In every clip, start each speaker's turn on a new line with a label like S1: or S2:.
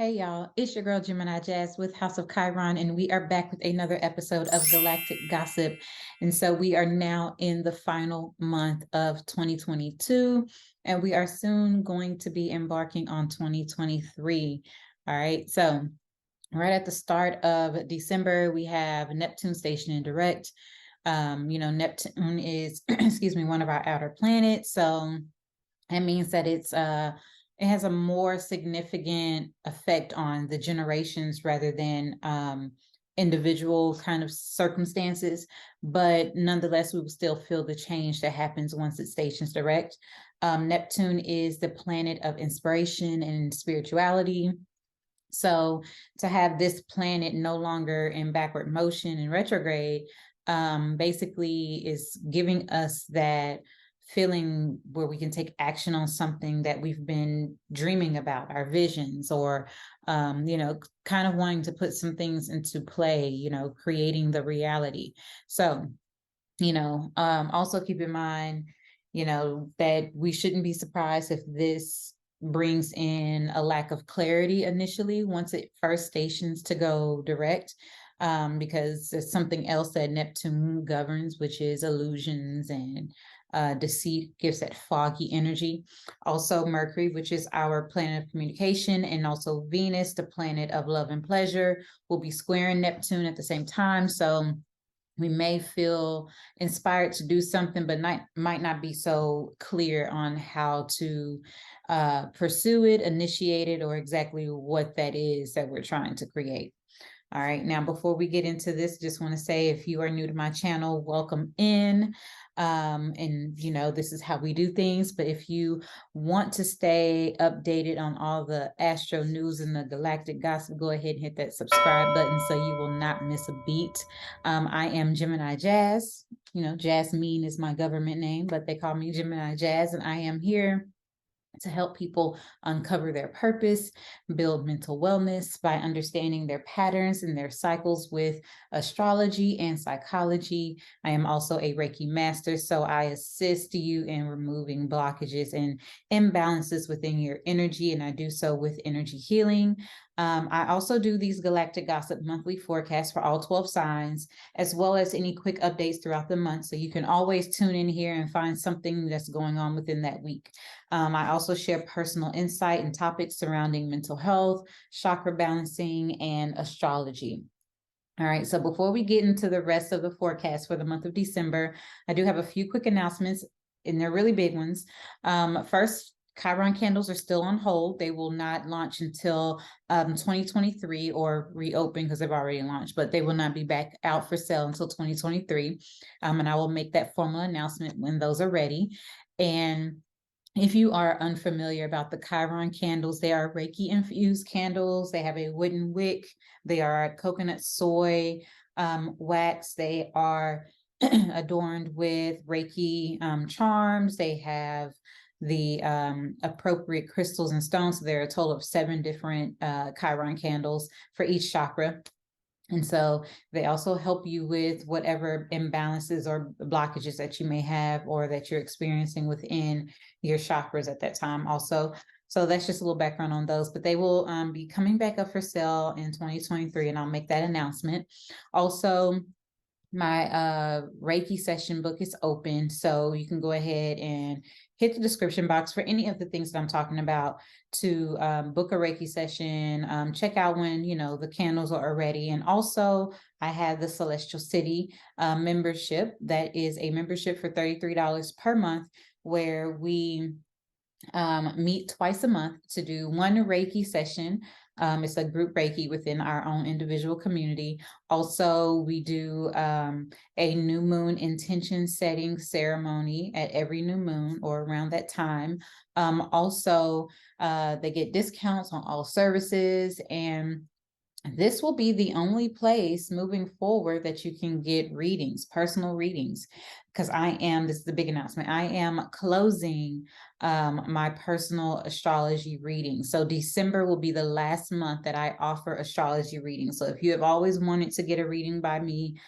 S1: Hey y'all, it's your girl Gemini Jazz with House of Chiron, and we are back with another episode of Galactic Gossip. And so we are now in the final month of 2022, and we are soon going to be embarking on 2023. All right, so right at the start of December, we have Neptune station in direct. Neptune is, excuse me, one of our outer planets. So that means that it has a more significant effect on the generations rather than individual kind of circumstances. But nonetheless, we will still feel the change that happens once it stations direct. Neptune is the planet of inspiration and spirituality. So to have this planet no longer in backward motion and retrograde, basically is giving us that feeling where we can take action on something that we've been dreaming about, our visions, or kind of wanting to put some things into play, creating the reality. So also keep in mind, that we shouldn't be surprised if this brings in a lack of clarity initially once it first stations to go direct, because there's something else that Neptune governs, which is illusions and deceit, gives that foggy energy. Also, Mercury, which is our planet of communication, and also Venus, the planet of love and pleasure, will be squaring Neptune at the same time. So we may feel inspired to do something, but might not be so clear on how to pursue it, initiate it, or exactly what that is that we're trying to create. All right, now before we get into this, just want to say, if you are new to my channel, welcome in. This is how we do things. But if you want to stay updated on all the astro news and the galactic gossip, go ahead and hit that subscribe button so you will not miss a beat. I am Gemini Jazz. Jasmine is my government name, but they call me Gemini Jazz, and I am here to help people uncover their purpose, build mental wellness by understanding their patterns and their cycles with astrology and psychology. I am also a Reiki master, so I assist you in removing blockages and imbalances within your energy, and I do so with energy healing. I also do these Galactic Gossip monthly forecasts for all 12 signs, as well as any quick updates throughout the month. So you can always tune in here and find something that's going on within that week. I also share personal insight and topics surrounding mental health, chakra balancing, and astrology. All right, so before we get into the rest of the forecast for the month of December, I do have a few quick announcements, and they're really big ones. First, Chiron candles are still on hold. They will not launch until 2023, or reopen because they've already launched, but they will not be back out for sale until 2023. And I will make that formal announcement when those are ready. And if you are unfamiliar about the Chiron candles, they are Reiki infused candles. They have a wooden wick. They are coconut soy wax. They are adorned with Reiki charms. They have the appropriate crystals and stones. So there are a total of 7 different Chiron candles for each chakra. And so they also help you with whatever imbalances or blockages that you may have or that you're experiencing within your chakras at that time also. So that's just a little background on those, but they will be coming back up for sale in 2023, and I'll make that announcement. Also, my Reiki session book is open, so you can go ahead and hit the description box for any of the things that I'm talking about to book a Reiki session. Check out when the candles are ready. And also I have the Celestial City membership. That is a membership for $33 per month, where we meet twice a month to do one Reiki session. It's a group Reiki within our own individual community. Also, we do a new moon intention setting ceremony at every new moon or around that time. Also, they get discounts on all services, and this will be the only place moving forward that you can get readings, personal readings, because this is the big announcement, I am closing my personal astrology reading. So December will be the last month that I offer astrology readings. So if you have always wanted to get a reading by me,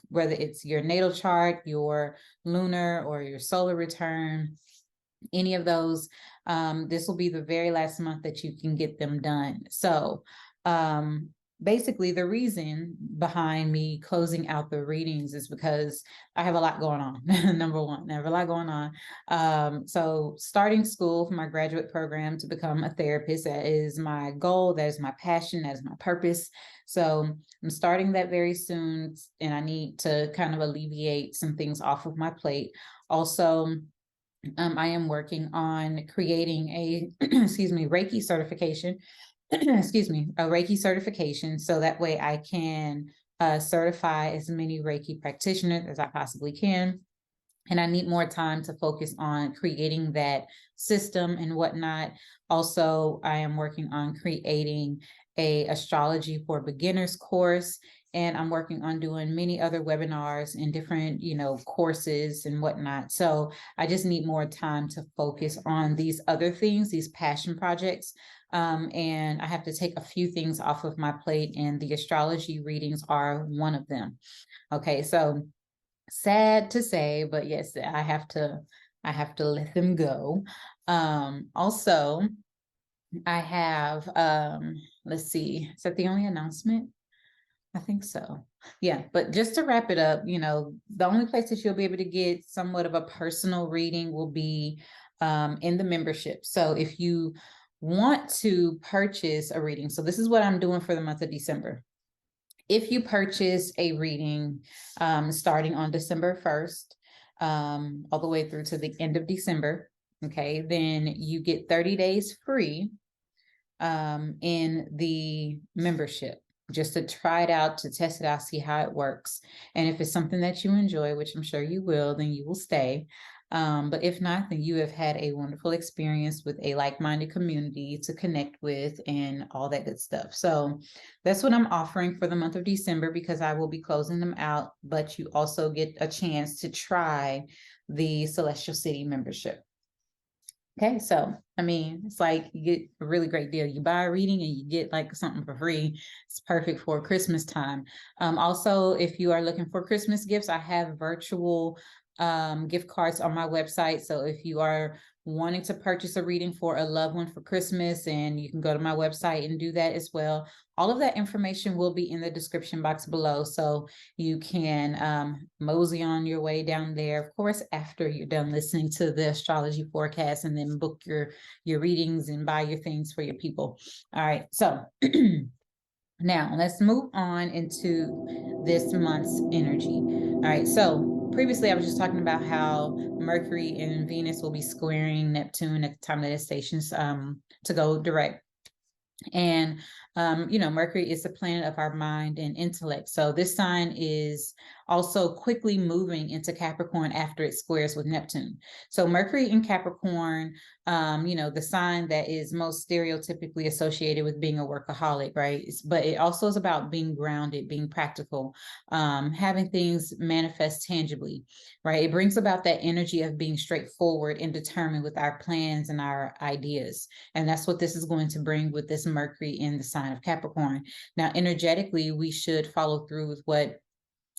S1: whether it's your natal chart, your lunar, or your solar return, any of those, this will be the very last month that you can get them done. So basically the reason behind me closing out the readings is because I have a lot going on. Number one, I have a lot going on. So starting school for my graduate program to become a therapist, that is my goal, that is my passion, that is my purpose. So I'm starting that very soon, and I need to kind of alleviate some things off of my plate. Also, I am working on creating a excuse me, Reiki certification. Excuse me, a Reiki certification, so that way I can certify as many Reiki practitioners as I possibly can. And I need more time to focus on creating that system and whatnot. Also, I am working on creating a astrology for beginners course, and I'm working on doing many other webinars and different, courses and whatnot. So I just need more time to focus on these other things, these passion projects. And I have to take a few things off of my plate, and the astrology readings are one of them. Okay, so sad to say, but yes, I have to let them go. Also, I have let's see, is that the only announcement? I think so. Yeah, but just to wrap it up, the only place that you'll be able to get somewhat of a personal reading will be in the membership. So if you want to purchase a reading, so this is what I'm doing for the month of December. If you purchase a reading starting on December 1st, all the way through to the end of December, okay, then you get 30 days free in the membership, just to try it out, to test it out, see how it works. And if it's something that you enjoy, which I'm sure you will, then you will stay. But if not, then you have had a wonderful experience with a like-minded community to connect with and all that good stuff. So that's what I'm offering for the month of December, because I will be closing them out, but you also get a chance to try the Celestial City membership. Okay, so I mean, it's like you get a really great deal. You buy a reading and you get like something for free. It's perfect for Christmas time. Also, if you are looking for Christmas gifts, I have virtual gift cards on my website. So if you are wanting to purchase a reading for a loved one for Christmas, and you can go to my website and do that as well. All of that information will be in the description box below, so you can mosey on your way down there, of course, after you're done listening to the astrology forecast, and then book your readings and buy your things for your people. All right, so now let's move on into this month's energy. All right, so previously I was just talking about how Mercury and Venus will be squaring Neptune at the time that it stations to go direct. And Mercury is the planet of our mind and intellect. So this sign is also quickly moving into Capricorn after it squares with Neptune. So Mercury in Capricorn, the sign that is most stereotypically associated with being a workaholic, right? But it also is about being grounded, being practical, having things manifest tangibly, right? It brings about that energy of being straightforward and determined with our plans and our ideas. And that's what this is going to bring with this Mercury in the sign of Capricorn. Now, energetically, we should follow through with what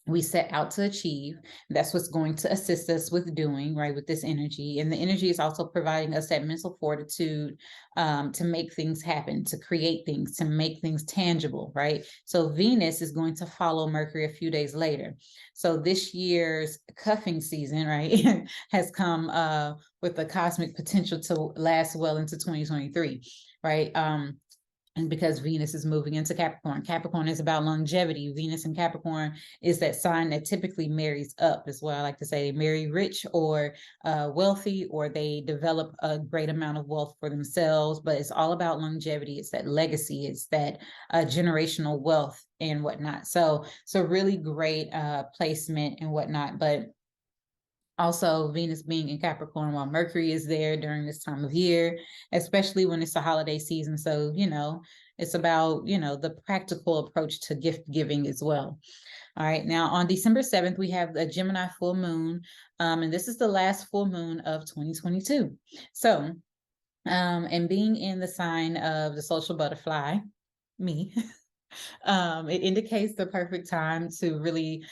S1: we set out to achieve. That's what's going to assist us with doing, right, with this energy. And the energy is also providing us that mental fortitude to make things happen, to create things, to make things tangible, right? So Venus is going to follow Mercury a few days later. So this year's cuffing season, right, has come with the cosmic potential to last well into 2023, right? And because Venus is moving into Capricorn. Capricorn is about longevity. Venus in Capricorn is that sign that typically marries up, is what I like to say. They marry rich or wealthy, or they develop a great amount of wealth for themselves. But it's all about longevity. It's that legacy. It's that generational wealth and whatnot. So really great placement and whatnot. But also Venus being in Capricorn while Mercury is there during this time of year, especially when it's the holiday season. So, it's about, the practical approach to gift giving as well. All right. Now on December 7th, we have the Gemini full moon. And this is the last full moon of 2022. So, and being in the sign of the social butterfly, me, it indicates the perfect time to really,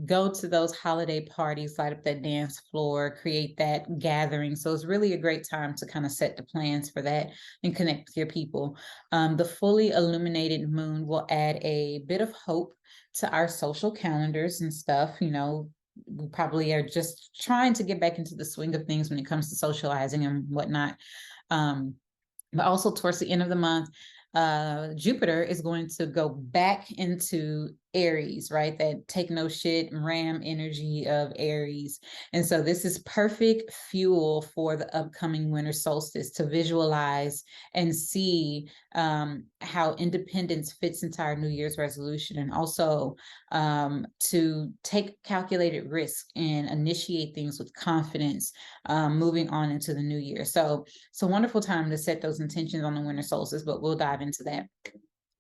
S1: go to those holiday parties, light up that dance floor, create that gathering. So it's really a great time to kind of set the plans for that and connect with your people. The fully illuminated moon will add a bit of hope to our social calendars and stuff. You know, we probably are just trying to get back into the swing of things when it comes to socializing and whatnot. But also towards the end of the month, Jupiter is going to go back into Aries, right? That take no shit ram energy of Aries. And so this is perfect fuel for the upcoming winter solstice to visualize and see how independence fits into our New Year's resolution, and also to take calculated risk and initiate things with confidence, moving on into the new year. So it's a wonderful time to set those intentions on the winter solstice, but we'll dive into that.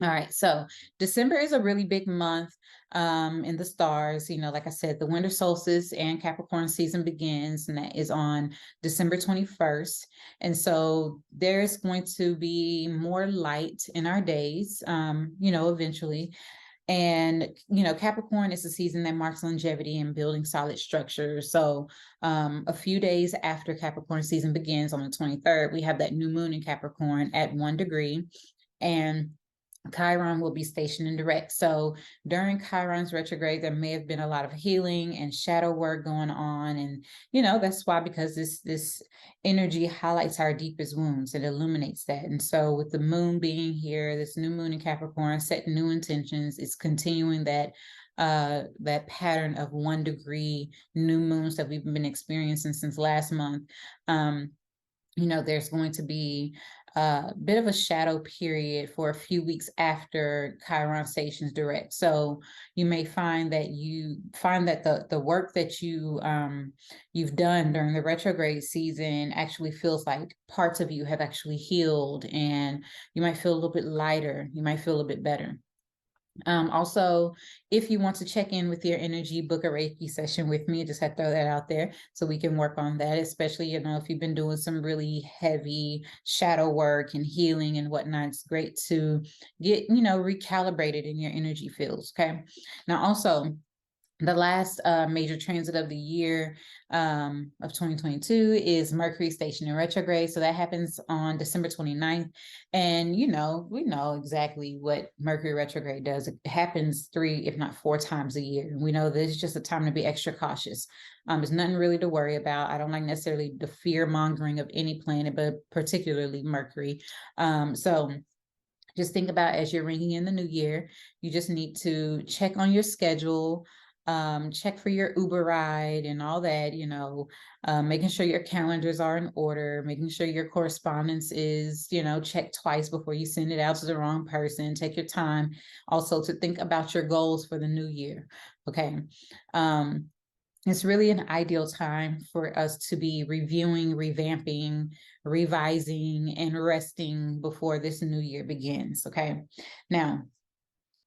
S1: All right, so December is a really big month in the stars. You know, like I said, the winter solstice and Capricorn season begins, and that is on December 21st. And so there's going to be more light in our days, you know, eventually. And, you know, Capricorn is the season that marks longevity and building solid structures. So a few days after Capricorn season begins on the 23rd, we have that new moon in Capricorn at 1 degree. And Chiron will be stationed in direct. So during Chiron's retrograde, there may have been a lot of healing and shadow work going on. And, you know, that's why, because this energy highlights our deepest wounds. It illuminates that. And so with the moon being here, this new moon in Capricorn, setting new intentions, it's continuing that that pattern of 1 degree new moons that we've been experiencing since last month. You know, there's going to be a bit of a shadow period for a few weeks after Chiron stations direct. So you may find that the work that you've done during the retrograde season actually feels like parts of you have actually healed, and you might feel a little bit lighter. You might feel a bit better. Also, if you want to check in with your energy, book a Reiki session with me. Just had to throw that out there so we can work on that, especially, you know, if you've been doing some really heavy shadow work and healing and whatnot. It's great to get, you know, recalibrated in your energy fields. Okay. Now, also, the last major transit of the year of 2022 is Mercury station in retrograde. So that happens on December 29th. And, you know, we know exactly what Mercury retrograde does. It happens 3, if not 4 times a year. And we know this is just a time to be extra cautious. There's nothing really to worry about. I don't like necessarily the fear mongering of any planet, but particularly Mercury. So just think about, as you're ringing in the new year, you just need to check on your schedule, check for your Uber ride and all that, you know, making sure your calendars are in order, making sure your correspondence is, you know, checked twice before you send it out to the wrong person. Take your time also to think about your goals for the new year. Okay. It's really an ideal time for us to be reviewing, revamping, revising, and resting before this new year begins. Okay. Now,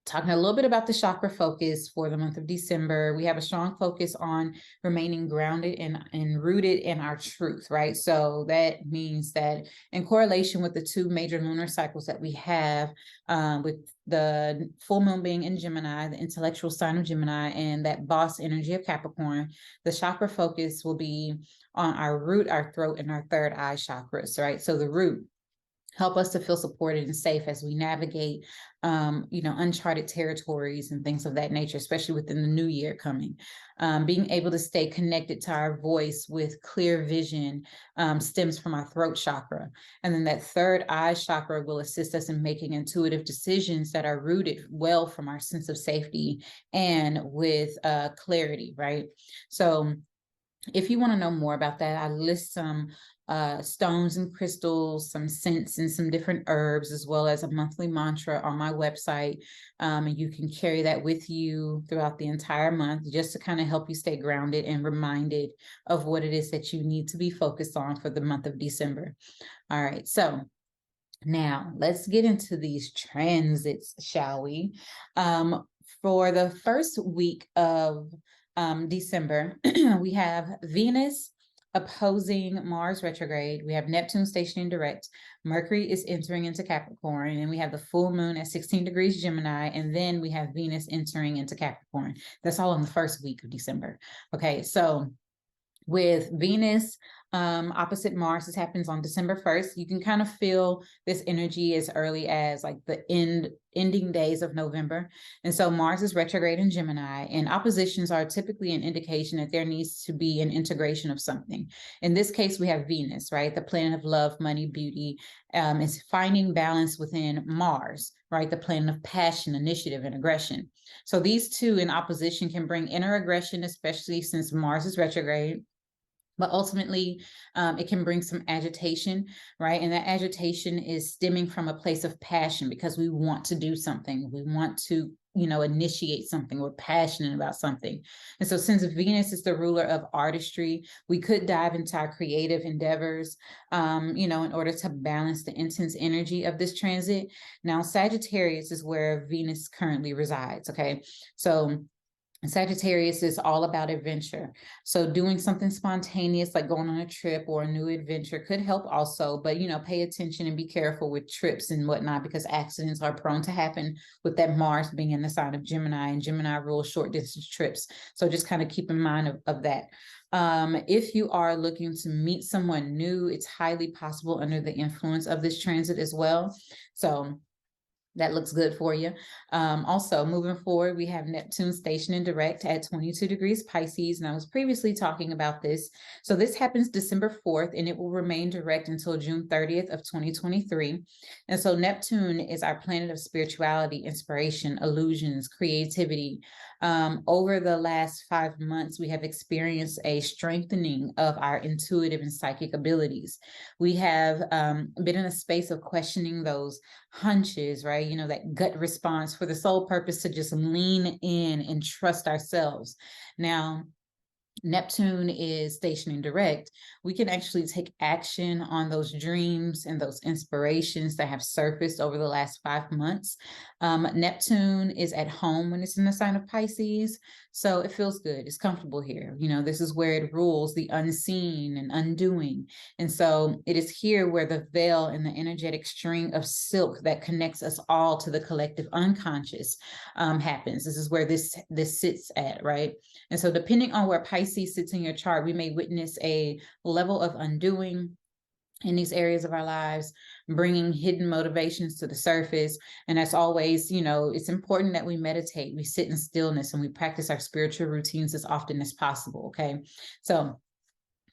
S1: talking a little bit about the chakra focus for the month of December, we have a strong focus on remaining grounded and rooted in our truth, right? So that means that in correlation with the 2 major lunar cycles that we have, with the full moon being in Gemini, the intellectual sign of Gemini, and that boss energy of Capricorn, the chakra focus will be on our root, our throat, and our third eye chakras, right? So the root help us to feel supported and safe as we navigate, you know, uncharted territories and things of that nature, especially within the new year coming. Being able to stay connected to our voice with clear vision stems from our throat chakra. And then that third eye chakra will assist us in making intuitive decisions that are rooted well from our sense of safety and with clarity, right? So if you want to know more about that, I list some stones and crystals, some scents, and some different herbs, as well as a monthly mantra on my website. And you can carry that with you throughout the entire month, just to kind of help you stay grounded and reminded of what it is that you need to be focused on for the month of December. All right, so now let's get into these transits, shall we? For the first week of December, we have Venus opposing Mars retrograde. We have Neptune stationing direct. Mercury is entering into Capricorn, and we have the full moon at 16 degrees Gemini, and then we have Venus entering into Capricorn. That's all in the first week of December. Okay, so with Venus opposite Mars, this happens on December 1st. You can kind of feel this energy as early as like the ending days of November. And so Mars is retrograde in Gemini, and oppositions are typically an indication that there needs to be an integration of something. In this case, we have Venus, right? The planet of love, money, beauty, is finding balance within Mars, right? The planet of passion, initiative, and aggression. So these two in opposition can bring inner aggression, especially since Mars is retrograde. But ultimately, it can bring some agitation, right? And that agitation is stemming from a place of passion because we want to do something. We want to, initiate something. We're passionate about something. And so since Venus is the ruler of artistry, we could dive into our creative endeavors, in order to balance the intense energy of this transit. Now, Sagittarius is where Venus currently resides, okay? So Sagittarius is all about adventure. So doing something spontaneous, like going on a trip or a new adventure, could help also, but pay attention and be careful with trips and whatnot, because accidents are prone to happen with that Mars being in the sign of Gemini, and Gemini rules short distance trips. So just kind of keep in mind of that. If you are looking to meet someone new, it's highly possible under the influence of this transit as well. So that looks good for you. Also, moving forward, we have Neptune stationing direct at 22 degrees Pisces. And I was previously talking about this. So this happens December 4th, and it will remain direct until June 30th of 2023. And so Neptune is our planet of spirituality, inspiration, illusions, creativity. Over the last 5 months, we have experienced a strengthening of our intuitive and psychic abilities. We have been in a space of questioning those hunches, right? That gut response for the sole purpose to just lean in and trust ourselves. Now, Neptune is stationing direct, we can actually take action on those dreams and those inspirations that have surfaced over the last 5 months. Neptune is at home when it's in the sign of Pisces, so it feels good. It's comfortable here. This is where it rules the unseen and undoing. And so it is here where the veil and the energetic string of silk that connects us all to the collective unconscious happens. This is where this sits at, right? And so depending on where Pisces sits in your chart, we may witness a level of undoing in these areas of our lives, bringing hidden motivations to the surface. And as always, it's important that we meditate, we sit in stillness, and we practice our spiritual routines as often as possible, okay? So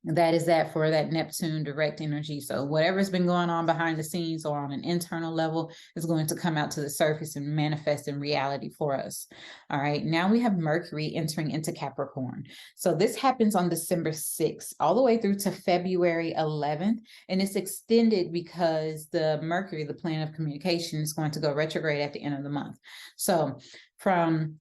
S1: that is that for that Neptune direct energy. So whatever's been going on behind the scenes or on an internal level is going to come out to the surface and manifest in reality for us. All right, now we have Mercury entering into Capricorn. So this happens on December 6th, all the way through to February 11th. And it's extended because the Mercury, the planet of communication, is going to go retrograde at the end of the month. So from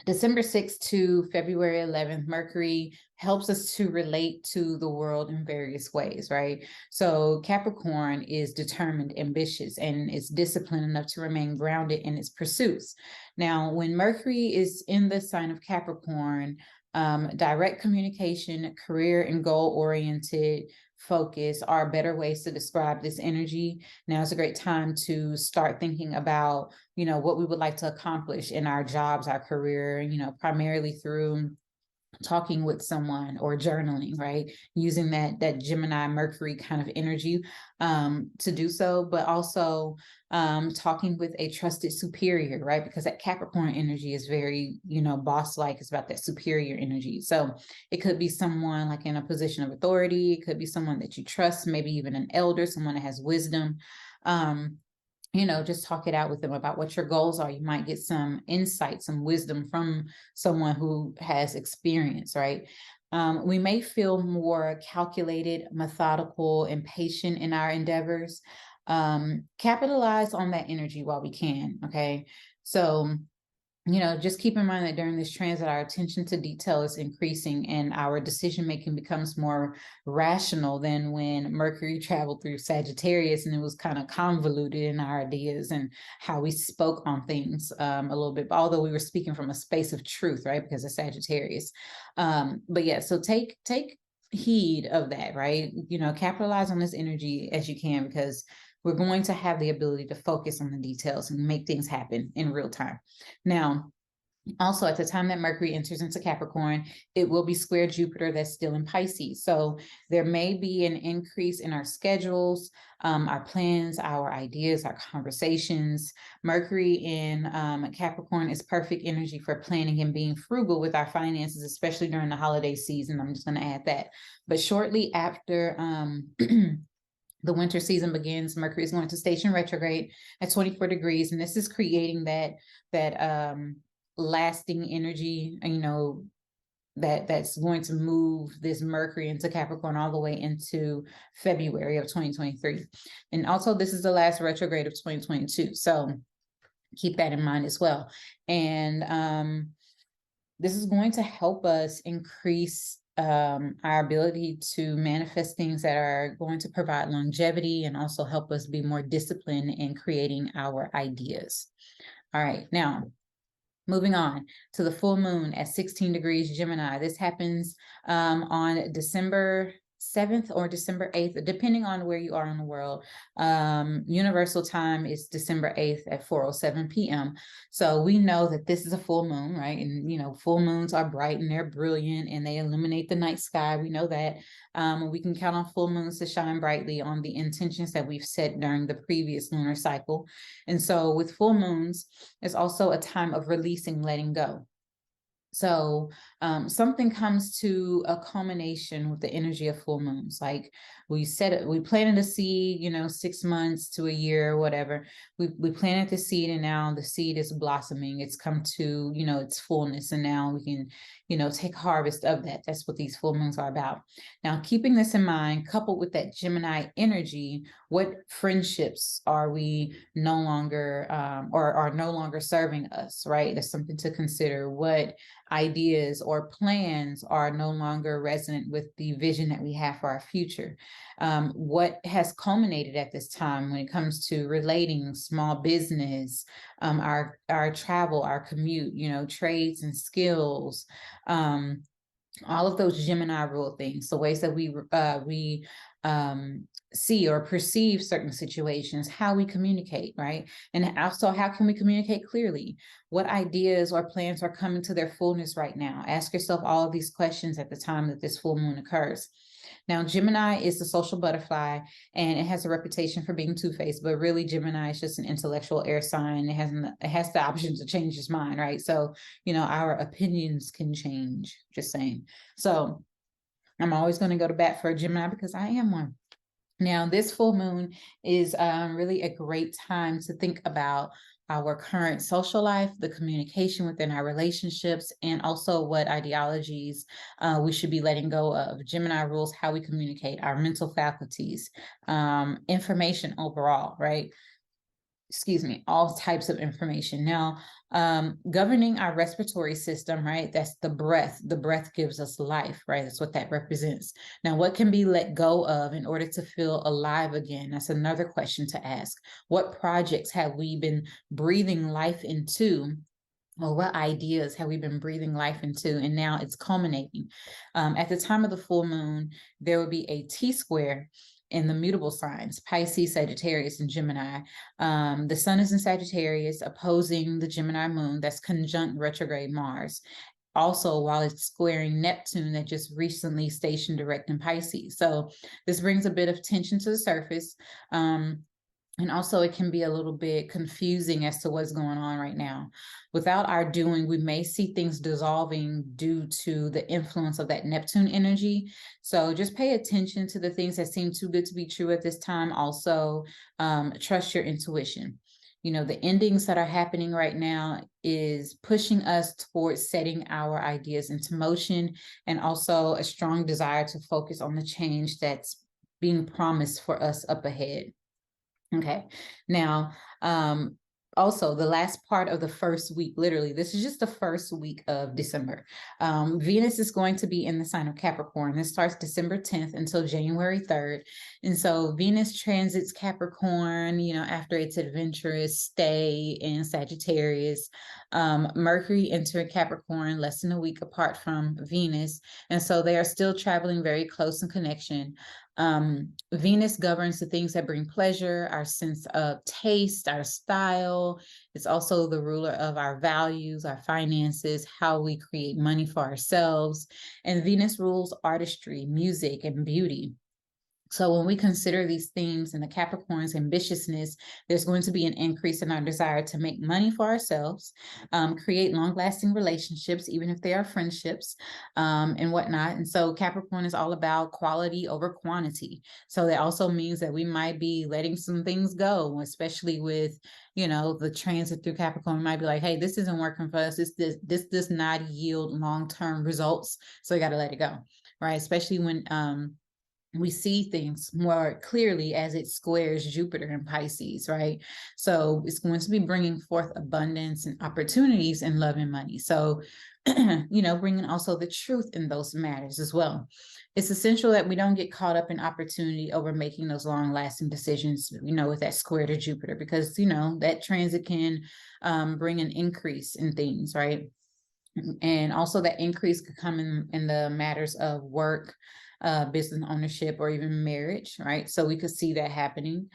S1: December 6th to February 11th, Mercury helps us to relate to the world in various ways, right? So Capricorn is determined, ambitious, and is disciplined enough to remain grounded in its pursuits. Now, when Mercury is in the sign of Capricorn, direct communication, career, and goal-oriented focus are better ways to describe this energy. Now is a great time to start thinking about, what we would like to accomplish in our jobs, our career, primarily through talking with someone or journaling, right? Using that Gemini Mercury kind of energy to do so, but also talking with a trusted superior, right? Because that Capricorn energy is very, boss-like. It's about that superior energy. So it could be someone like in a position of authority. It could be someone that you trust, maybe even an elder, someone that has wisdom. Just talk it out with them about what your goals are. You might get some insight, some wisdom from someone who has experience, right? We may feel more calculated, methodical, and patient in our endeavors. Capitalize on that energy while we can, okay? So just keep in mind that during this transit, our attention to detail is increasing and our decision-making becomes more rational than when Mercury traveled through Sagittarius and it was kind of convoluted in our ideas and how we spoke on things a little bit, although we were speaking from a space of truth, right? Because of Sagittarius. But yeah, so take heed of that, right? You know, capitalize on this energy as you can, because we're going to have the ability to focus on the details and make things happen in real time. Now, also, at the time that Mercury enters into Capricorn, it will be square Jupiter that's still in Pisces. So there may be an increase in our schedules, our plans, our ideas, our conversations. Mercury in Capricorn is perfect energy for planning and being frugal with our finances, especially during the holiday season. I'm just going to add that. But shortly after the winter season begins, Mercury is going to station retrograde at 24 degrees, and this is creating that lasting energy, you know, that's going to move this Mercury into Capricorn all the way into February of 2023. And also, this is the last retrograde of 2022. So keep that in mind as well. And this is going to help us increase our ability to manifest things that are going to provide longevity and also help us be more disciplined in creating our ideas. All right, now moving on to the full moon at 16 degrees Gemini. This happens on December 7th or December 8th, depending on where you are in the world. Universal time is December 8th at 4:07 p.m. So we know that this is a full moon, right? And, you know, full moons are bright and they're brilliant and they illuminate the night sky. We know that. We can count on full moons to shine brightly on the intentions that we've set during the previous lunar cycle. And so with full moons, it's also a time of releasing, letting go. So something comes to a culmination with the energy of full moons. Like we planted a seed, you know, 6 months to a year or whatever. We planted the seed and now the seed is blossoming. It's come to, you know, its fullness. And now we can, you know, take harvest of that. That's what these full moons are about. Now, keeping this in mind, coupled with that Gemini energy, what friendships are we no longer or are no longer serving us, right? That's something to consider. What ideas or plans are no longer resonant with the vision that we have for our future. What has culminated at this time when it comes to relating, small business, our travel, our commute, you know, trades and skills, all of those Gemini rule things, the ways that we see or perceive certain situations, how we communicate, right? And also, how can we communicate clearly? What ideas or plans are coming to their fullness right now? Ask yourself all of these questions at the time that this full moon occurs. Now, Gemini is the social butterfly, and it has a reputation for being two-faced, but really Gemini is just an intellectual air sign. It has the option to change its mind, right? So, you know, our opinions can change, just saying. So I'm always going to go to bat for a Gemini because I am one. Now, this full moon is really a great time to think about our current social life, the communication within our relationships, and also what ideologies we should be letting go of. Gemini rules how we communicate, our mental faculties, information overall, right? Excuse me, all types of information. Now, governing our respiratory system, right? That's the breath. The breath gives us life, right? That's what that represents. Now, what can be let go of in order to feel alive again? That's another question to ask. What projects have we been breathing life into? Or what ideas have we been breathing life into? And now it's culminating. At the time of the full moon, there will be a T-square in the mutable signs, Pisces, Sagittarius, and Gemini. The sun is in Sagittarius, opposing the Gemini moon that's conjunct retrograde Mars. Also, while it's squaring Neptune that just recently stationed direct in Pisces. So this brings a bit of tension to the surface. And also it can be a little bit confusing as to what's going on right now. Without our doing, we may see things dissolving due to the influence of that Neptune energy. So just pay attention to the things that seem too good to be true at this time. Also, trust your intuition. You know, the endings that are happening right now is pushing us towards setting our ideas into motion, and also a strong desire to focus on the change that's being promised for us up ahead. Okay, now, also the last part of the first week, literally, this is just the first week of December. Venus is going to be in the sign of Capricorn. This starts December 10th until January 3rd. And so Venus transits Capricorn, after its adventurous stay in Sagittarius. Mercury entered Capricorn less than a week apart from Venus. And so they are still traveling very close in connection. Venus governs the things that bring pleasure, our sense of taste, our style. It's also the ruler of our values, our finances, how we create money for ourselves. And Venus rules artistry, music, and beauty. So when we consider these themes and the Capricorn's ambitiousness, there's going to be an increase in our desire to make money for ourselves, create long-lasting relationships, even if they are friendships, and whatnot. And so Capricorn is all about quality over quantity. So that also means that we might be letting some things go, especially with, the transit through Capricorn. We might be like, hey, this isn't working for us. This does not yield long-term results. So we got to let it go, right? Especially when, we see things more clearly as it squares Jupiter in Pisces, right? So it's going to be bringing forth abundance and opportunities in love and money. So, bringing also the truth in those matters as well. It's essential that we don't get caught up in opportunity over making those long-lasting decisions, with that square to Jupiter, because, that transit can bring an increase in things, right? And also that increase could come in the matters of work, business ownership, or even marriage, right? So we could see that happening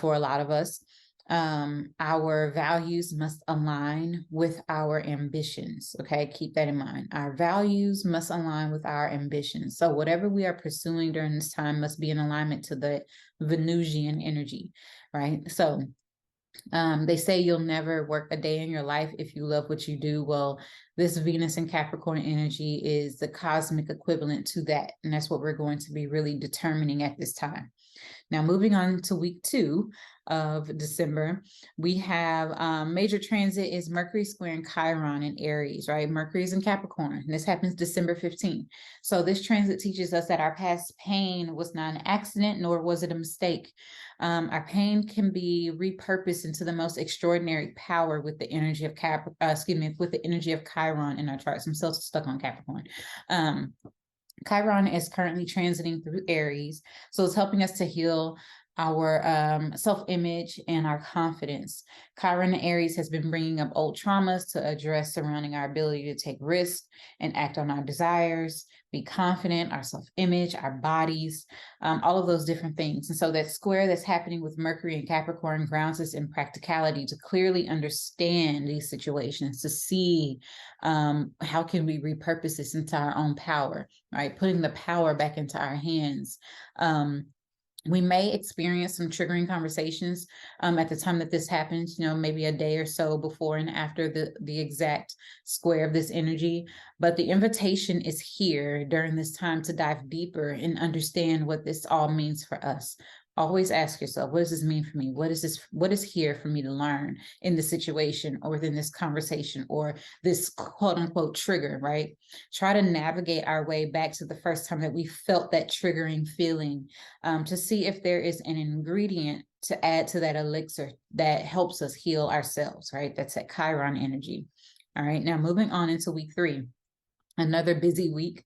S1: for a lot of us. Our values must align with our ambitions, okay? Keep that in mind. Our values must align with our ambitions. So whatever we are pursuing during this time must be in alignment to the Venusian energy, right? So they say you'll never work a day in your life if you love what you do. Well, this Venus and Capricorn energy is the cosmic equivalent to that. And that's what we're going to be really determining at this time. Now, moving on to week 2 of December, we have major transit is Mercury squaring Chiron in Aries, right? Mercury is in Capricorn, and this happens December 15th. So this transit teaches us that our past pain was not an accident, nor was it a mistake. Our pain can be repurposed into the most extraordinary power with the energy of with the energy of Chiron in our charts. I'm still stuck on Capricorn. Chiron is currently transiting through Aries, so it's helping us to heal our self-image and our confidence. Chiron in Aries has been bringing up old traumas to address surrounding our ability to take risks and act on our desires, be confident, our self-image, our bodies, all of those different things. And so that square that's happening with Mercury and Capricorn grounds us in practicality to clearly understand these situations, to see how can we repurpose this into our own power, right? Putting the power back into our hands. We may experience some triggering conversations at the time that this happens, maybe a day or so before and after the exact square of this energy. But the invitation is here during this time to dive deeper and understand what this all means for us. Always ask yourself, what does this mean for me? What is here for me to learn in this situation or within this conversation or this quote unquote trigger, right? Try to navigate our way back to the first time that we felt that triggering feeling, to see if there is an ingredient to add to that elixir that helps us heal ourselves, right? That's that Chiron energy. All right, now moving on into week 3. Another busy week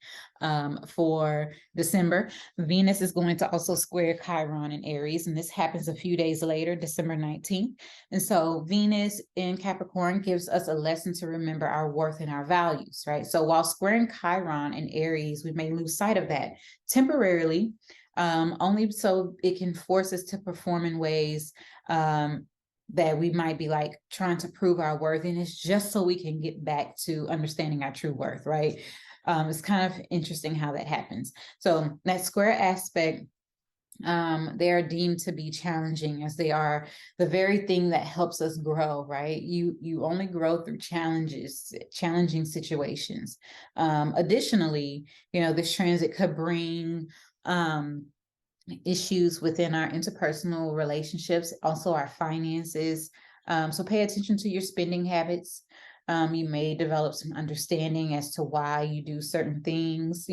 S1: for December. Venus is going to also square Chiron in Aries, and this happens a few days later, December 19th. And so Venus in Capricorn gives us a lesson to remember our worth and our values, right? So while squaring Chiron in Aries, we may lose sight of that temporarily, only so it can force us to perform in ways that we might be like trying to prove our worthiness just so we can get back to understanding our true worth, right? It's kind of interesting how that happens. So that square aspect, they are deemed to be challenging, as they are the very thing that helps us grow, right? You only grow through challenging situations. Additionally, this transit could bring issues within our interpersonal relationships, also our finances. So pay attention to your spending habits. You may develop some understanding as to why you do certain things,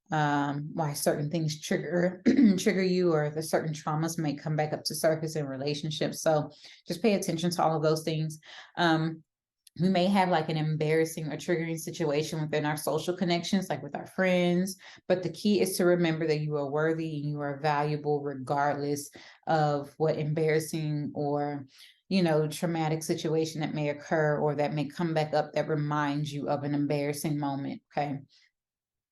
S1: why certain things trigger trigger you, or the certain traumas may come back up to surface in relationships. So just pay attention to all of those things. We may have like an embarrassing or triggering situation within our social connections, like with our friends. But the key is to remember that you are worthy and you are valuable, regardless of what embarrassing or, traumatic situation that may occur or that may come back up that reminds you of an embarrassing moment. Okay.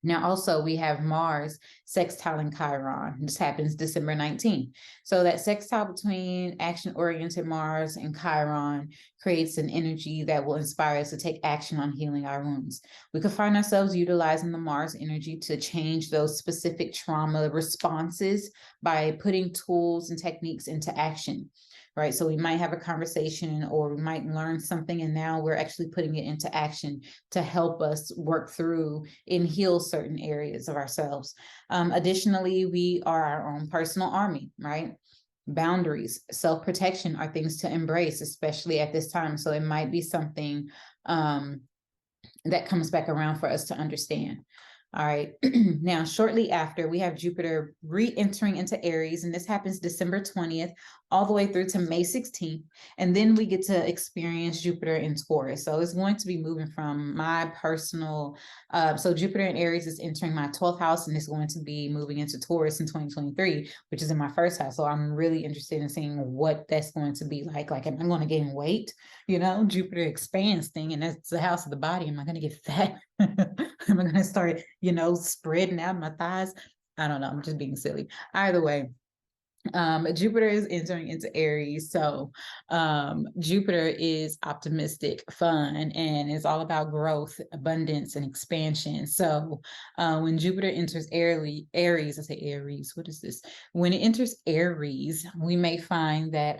S1: Now, also, we have Mars sextile in Chiron. This happens December 19th. So that sextile between action-oriented Mars and Chiron creates an energy that will inspire us to take action on healing our wounds. We could find ourselves utilizing the Mars energy to change those specific trauma responses by putting tools and techniques into action. Right. So we might have a conversation or we might learn something, and now we're actually putting it into action to help us work through and heal certain areas of ourselves. Additionally, we are our own personal army, right? Boundaries, self-protection are things to embrace, especially at this time. So it might be something that comes back around for us to understand. All right. Now, shortly after, we have Jupiter re-entering into Aries, and this happens December 20th all the way through to May 16th. And then we get to experience Jupiter in Taurus. So it's going to be moving from my personal, so Jupiter in Aries is entering my 12th house, and it's going to be moving into Taurus in 2023, which is in my first house. So I'm really interested in seeing what that's going to be like. Like, am I going to gain weight? Jupiter expands thing, and that's the house of the body. Am I going to get fat? Am I going to start, spreading out my thighs? I don't know. I'm just being silly. Either way, Jupiter is entering into Aries. So Jupiter is optimistic, fun, and it's all about growth, abundance, and expansion. So when Jupiter enters Aries, I say Aries, what is this? When it enters Aries, we may find that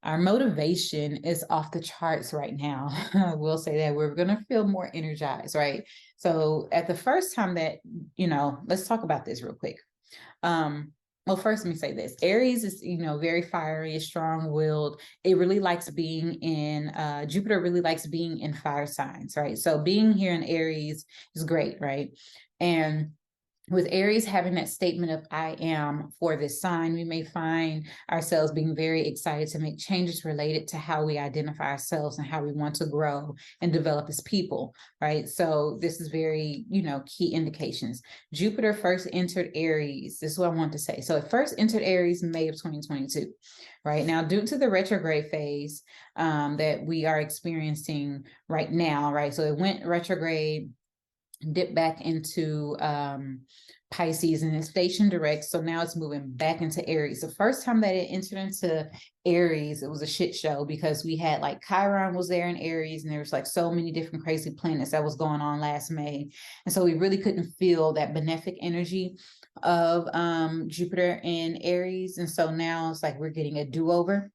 S1: our motivation is off the charts right now. I will say that we're going to feel more energized, right? So at the first time that, let's talk about this real quick. Well, first, let me say this. Aries is, very fiery, strong-willed. It really likes being in, Jupiter really likes being in fire signs, right? So being here in Aries is great, right? And with Aries having that statement of I am for this sign, we may find ourselves being very excited to make changes related to how we identify ourselves and how we want to grow and develop as people, right? So this is very, key indications. Jupiter first entered Aries. This is what I want to say. So it first entered Aries in May of 2022, right? Now, due to the retrograde phase that we are experiencing right now, right? So it went retrograde, dip back into Pisces, and it's stationed direct. So now it's moving back into Aries. The first time that it entered into Aries, it was a shit show because we had like Chiron was there in Aries, and there was like so many different crazy planets that was going on last May. And so we really couldn't feel that benefic energy of Jupiter in Aries. And so now it's like we're getting a do-over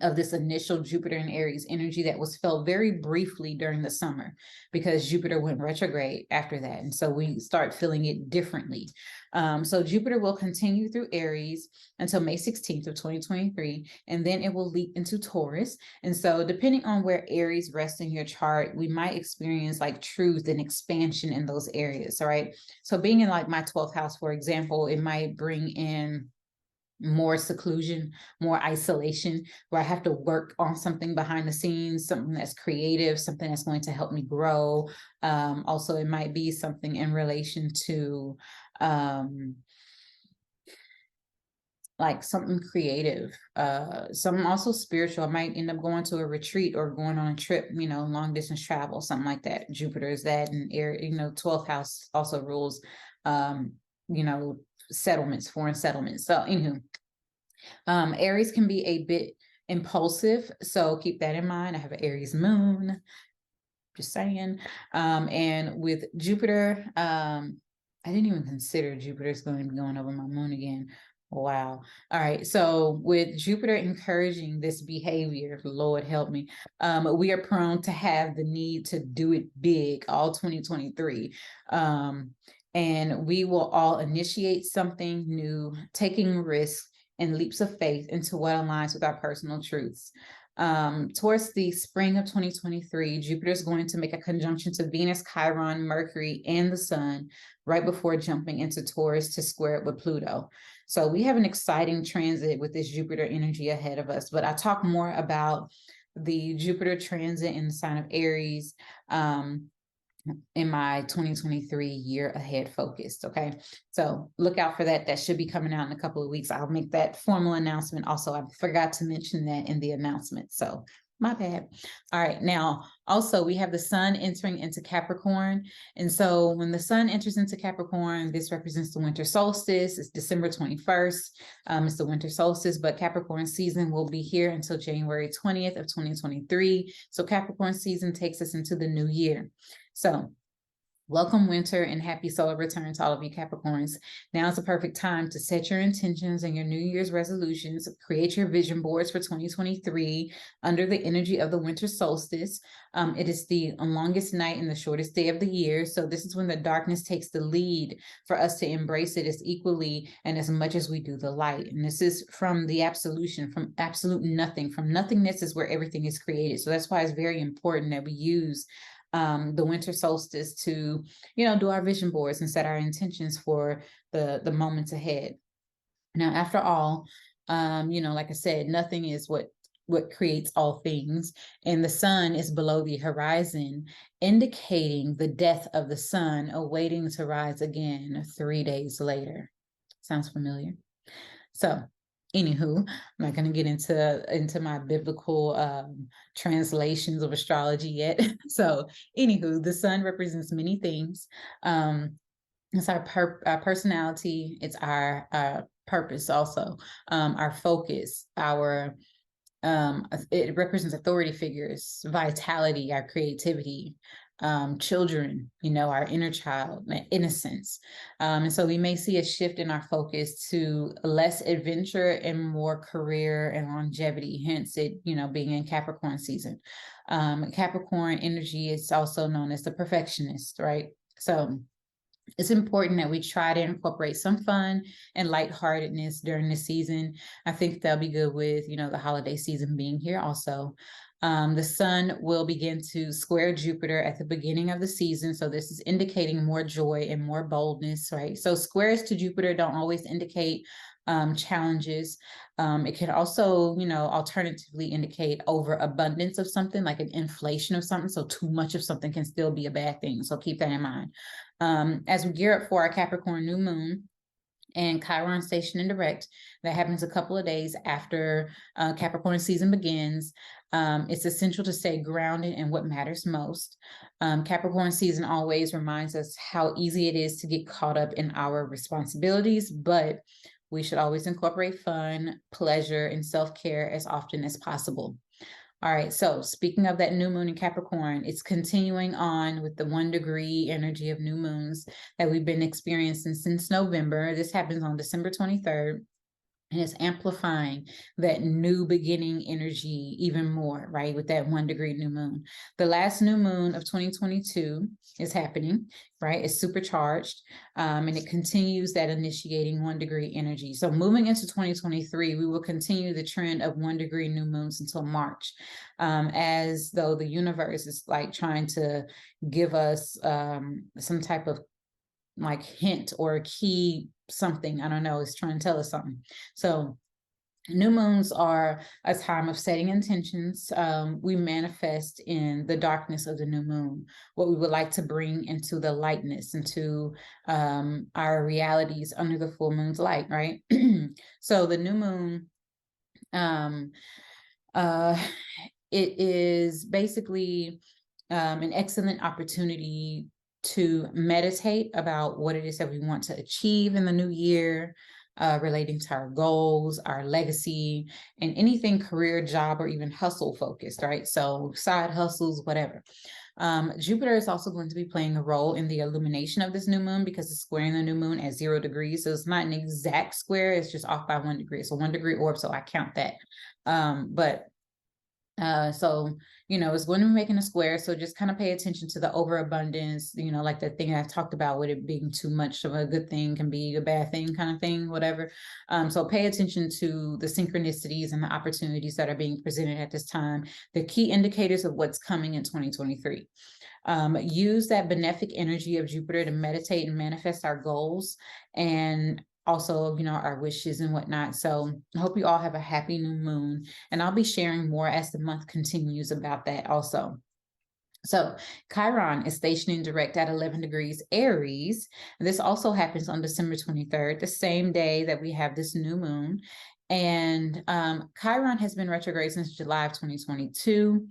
S1: of this initial Jupiter and Aries energy that was felt very briefly during the summer because Jupiter went retrograde after that. And so we start feeling it differently. So Jupiter will continue through Aries until May 16th of 2023, and then it will leap into Taurus. And so depending on where Aries rests in your chart, we might experience like truth and expansion in those areas, all right? So being in like my 12th house, for example, it might bring in more seclusion, more isolation, where I have to work on something behind the scenes, something that's creative, something that's going to help me grow. Also, it might be something in relation to like something creative, something also spiritual. I might end up going to a retreat or going on a trip, long distance travel, something like that. Jupiter is that, and air, 12th house also rules, settlements, foreign settlements. So anywho, Aries can be a bit impulsive, so keep that in mind. I have an Aries moon, just saying. And with Jupiter, I didn't even consider Jupiter's going to be going over my moon again. Wow. All right. So with Jupiter encouraging this behavior, Lord help me, we are prone to have the need to do it big all 2023. And we will all initiate something new, taking risks and leaps of faith into what aligns with our personal truths. Towards the spring of 2023, Jupiter is going to make a conjunction to Venus, Chiron, Mercury, and the Sun right before jumping into Taurus to square it with Pluto. So we have an exciting transit with this Jupiter energy ahead of us, but I talk more about the Jupiter transit in the sign of Aries in my 2023 year ahead focused. Okay. So look out for that. That should be coming out in a couple of weeks. I'll make that formal announcement. Also, I forgot to mention that in the announcement. So my bad. All right. Now, also, we have the sun entering into Capricorn. And so when the sun enters into Capricorn, this represents the winter solstice. It's December 21st. It's the winter solstice, but Capricorn season will be here until January 20th of 2023. So Capricorn season takes us into the new year. So welcome winter and happy solar return to all of you Capricorns. Now is the perfect time to set your intentions and your New Year's resolutions, create your vision boards for 2023 under the energy of the winter solstice. It is the longest night and the shortest day of the year. So this is when the darkness takes the lead for us to embrace it as equally and as much as we do the light. And this is from the absolution, from absolute nothing, from nothingness is where everything is created. So that's why it's very important that we use the winter solstice to, do our vision boards and set our intentions for the moments ahead. Now, after all, like I said, nothing is what creates all things, and the sun is below the horizon, indicating the death of the sun, awaiting to rise again 3 days later. Sounds familiar? So anywho, I'm not going to get into my biblical translations of astrology yet. So anywho, the sun represents many things. It's our personality. It's our purpose also, our focus, it represents authority figures, vitality, our creativity, children, our inner child, innocence. And so we may see a shift in our focus to less adventure and more career and longevity, hence it, being in Capricorn season. Capricorn energy is also known as the perfectionist, right? So it's important that we try to incorporate some fun and lightheartedness during the season. I think that'll be good with, the holiday season being here also. The sun will begin to square Jupiter at the beginning of the season. So this is indicating more joy and more boldness, right? So squares to Jupiter don't always indicate challenges. It can also, alternatively indicate overabundance of something, like an inflation of something. So too much of something can still be a bad thing. So keep that in mind. As we gear up for our Capricorn New Moon and Chiron station and direct, that happens a couple of days after Capricorn season begins. It's essential to stay grounded in what matters most. Capricorn season always reminds us how easy it is to get caught up in our responsibilities, but we should always incorporate fun, pleasure, and self-care as often as possible. All right, so speaking of that new moon in Capricorn, it's continuing on with the 1 degree energy of new moons that we've been experiencing since November. This happens on December 23rd. And it's amplifying that new beginning energy even more, right? With that 1 degree new moon. The last new moon of 2022 is happening, right? It's supercharged, and it continues that initiating 1 degree energy. So moving into 2023, we will continue the trend of 1 degree new moons until March, as though the universe is like trying to give us some type of like hint or a key something, I don't know, it's trying to tell us something. So new moons are a time of setting intentions. We manifest in the darkness of the new moon what we would like to bring into the lightness, into our realities under the full moon's light, right? So the new moon, it is basically an excellent opportunity to meditate about what it is that we want to achieve in the new year, relating to our goals, our legacy, and anything career, job, or even hustle focused, right? So side hustles, whatever. Jupiter is also going to be playing a role in the illumination of this new moon because it's squaring the new moon at 0 degrees. So it's not an exact square, it's just off by 1 degree. It's a 1 degree orb, so I count that. But So, it's going to be making a square. So just kind of pay attention to the overabundance, like the thing I talked about with it being too much of a good thing can be a bad thing kind of thing, whatever. So pay attention to the synchronicities and the opportunities that are being presented at this time, the key indicators of what's coming in 2023. Use that benefic energy of Jupiter to meditate and manifest our goals, and also, our wishes and whatnot. So I hope you all have a happy new moon, and I'll be sharing more as the month continues about that also. So Chiron is stationing direct at 11 degrees Aries. This also happens on December 23rd, the same day that we have this new moon. And Chiron has been retrograde since July of 2022.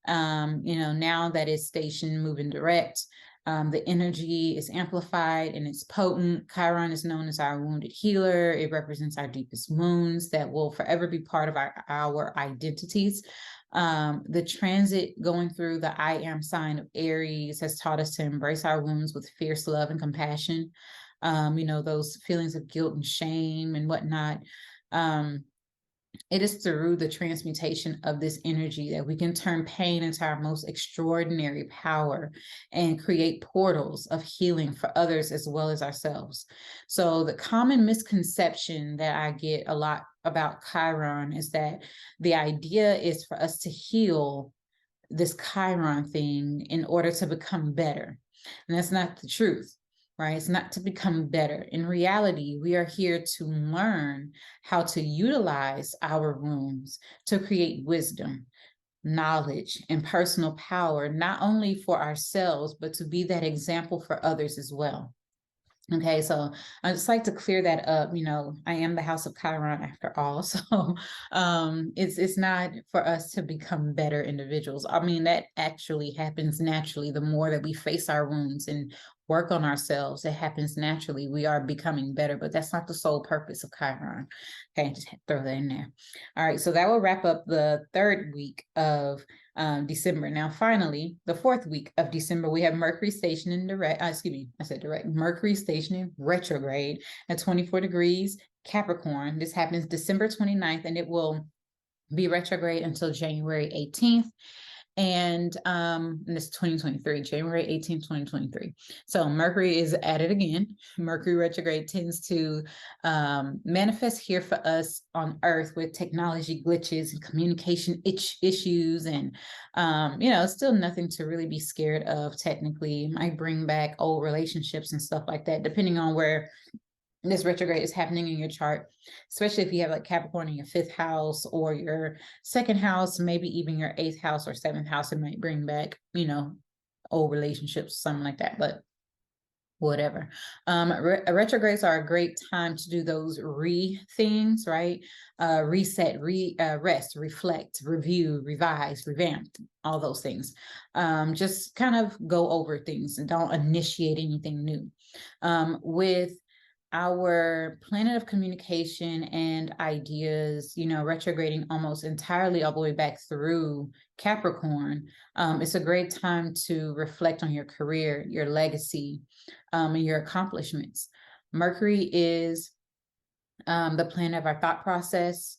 S1: Now that it's stationed moving direct, the energy is amplified and it's potent. Chiron is known as our wounded healer. It represents our deepest wounds that will forever be part of our identities. The transit going through the I am sign of Aries has taught us to embrace our wounds with fierce love and compassion. Those feelings of guilt and shame and whatnot. It is through the transmutation of this energy that we can turn pain into our most extraordinary power and create portals of healing for others as well as ourselves. So the common misconception that I get a lot about Chiron is that the idea is for us to heal this Chiron thing in order to become better. And that's not the truth. Right? It's not to become better. In reality, we are here to learn how to utilize our wounds to create wisdom, knowledge, and personal power, not only for ourselves, but to be that example for others as well. Okay, so I just like to clear that up. I am the house of Chiron after all. So it's not for us to become better individuals. I mean, that actually happens naturally. The more that we face our wounds and work on ourselves, it happens naturally. We are becoming better, but that's not the sole purpose of Chiron. Okay, just throw that in there. All right, so that will wrap up the third week of December. Now, finally, the fourth week of December, we have Mercury stationing direct, Mercury stationing retrograde at 24 degrees Capricorn. This happens December 29th, and it will be retrograde until January 18th. And this 2023, January 18th, 2023. So Mercury is at it again. Mercury retrograde tends to manifest here for us on Earth with technology glitches and communication issues. And, it's still nothing to really be scared of technically. It might bring back old relationships and stuff like that, depending on where this retrograde is happening in your chart, especially if you have like Capricorn in your 5th house or your 2nd house, maybe even your 8th house or 7th house. It might bring back, old relationships, something like that, but whatever. Retrogrades are a great time to do those things, right? Reset, rest, reflect, review, revise, revamp, all those things. Just kind of go over things and don't initiate anything new. With our planet of communication and ideas, retrograding almost entirely all the way back through Capricorn, it's a great time to reflect on your career, your legacy, and your accomplishments. Mercury is the planet of our thought process,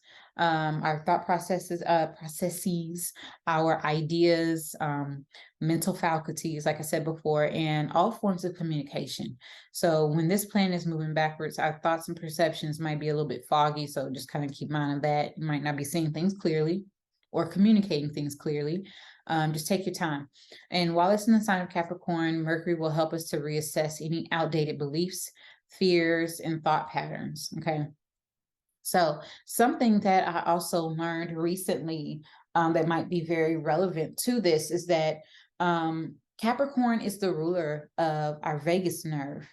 S1: processes, our ideas, mental faculties, like I said before, and all forms of communication. So when this planet is moving backwards, our thoughts and perceptions might be a little bit foggy. So just kind of keep mind of that. You might not be seeing things clearly or communicating things clearly. Just take your time. And while it's in the sign of Capricorn, Mercury will help us to reassess any outdated beliefs, fears, and thought patterns. Okay. So something that I also learned recently that might be very relevant to this is that Capricorn is the ruler of our vagus nerve,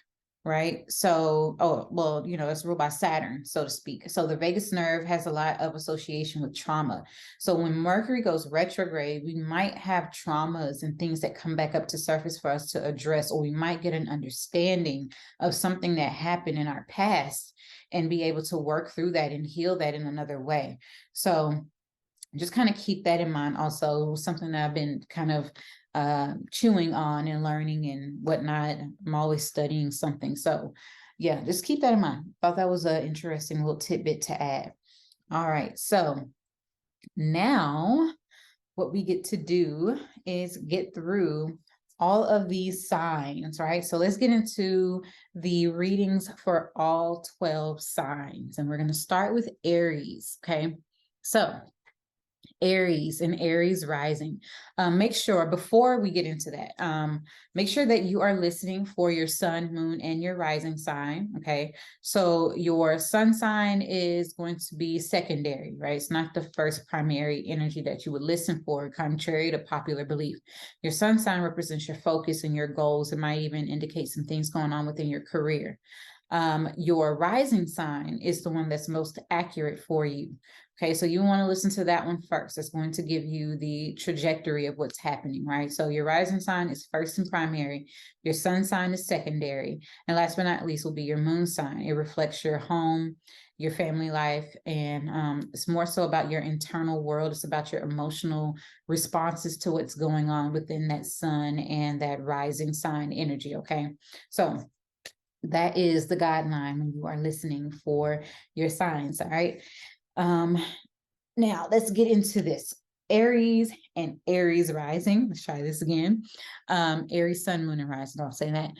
S1: right? So, it's ruled by Saturn, so to speak. So the vagus nerve has a lot of association with trauma. So when Mercury goes retrograde, we might have traumas and things that come back up to surface for us to address, or we might get an understanding of something that happened in our past and be able to work through that and heal that in another way. So just kind of keep that in mind. Also, something that I've been kind of chewing on and learning and whatnot. I'm always studying something. So yeah, just keep that in mind. Thought that was an interesting little tidbit to add. All right. So now what we get to do is get through all of these signs, right? So let's get into the readings for all 12 signs. And we're going to start with Aries, okay? So Aries and Aries rising. Make sure before we get into that, make sure that you are listening for your sun, moon, and your rising sign. Okay. So your sun sign is going to be secondary, right? It's not the first primary energy that you would listen for, contrary to popular belief. Your sun sign represents your focus and your goals. It might even indicate some things going on within your career. Your rising sign is the one that's most accurate for you. Okay, so you want to listen to that one first. It's going to give you the trajectory of what's happening, right? So your rising sign is first and primary. Your sun sign is secondary. And last but not least will be your moon sign. It reflects your home, your family life, and it's more so about your internal world. It's about your emotional responses to what's going on within that sun and that rising sign energy, okay? So that is the guideline when you are listening for your signs, all right? Now let's get into this. Aries and Aries rising. Let's try this again. Aries sun, moon, and rising. I'll say that.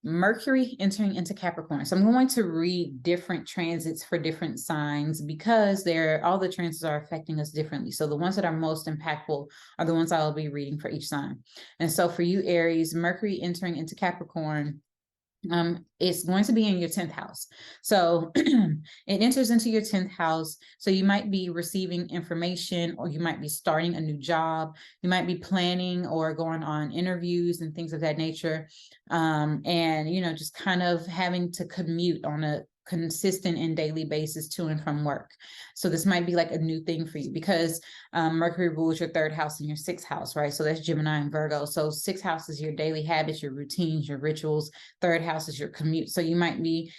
S1: Mercury entering into Capricorn. So I'm going to read different transits for different signs because all the transits are affecting us differently. So the ones that are most impactful are the ones I'll be reading for each sign. And so for you, Aries, Mercury entering into Capricorn, it's going to be in your 10th house. So it enters into your 10th house. So you might be receiving information, or you might be starting a new job. You might be planning or going on interviews and things of that nature. And, just kind of having to commute on a consistent and daily basis to and from work. So this might be like a new thing for you because Mercury rules your 3rd house and your 6th house, right? So that's Gemini and Virgo. So 6th house is your daily habits, your routines, your rituals. 3rd house is your commute. So you might be,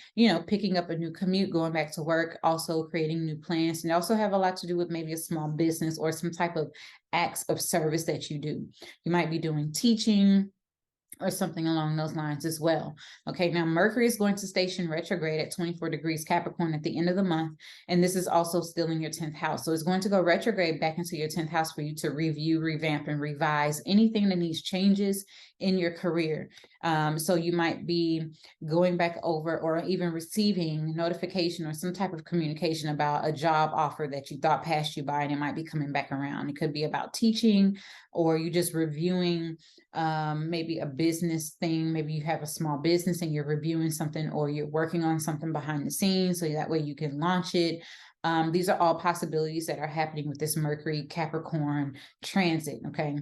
S1: picking up a new commute, going back to work, also creating new plans. And they also have a lot to do with maybe a small business or some type of acts of service that you do. You might be doing teaching or something along those lines as well. Okay, now Mercury is going to station retrograde at 24 degrees Capricorn at the end of the month. And this is also still in your 10th house. So it's going to go retrograde back into your 10th house for you to review, revamp, and revise anything that needs changes in your career. So you might be going back over or even receiving notification or some type of communication about a job offer that you thought passed you by, and it might be coming back around. It could be about teaching, or you just reviewing maybe a business thing. Maybe you have a small business and you're reviewing something, or you're working on something behind the scenes so that way you can launch it. These are all possibilities that are happening with this Mercury Capricorn transit, okay?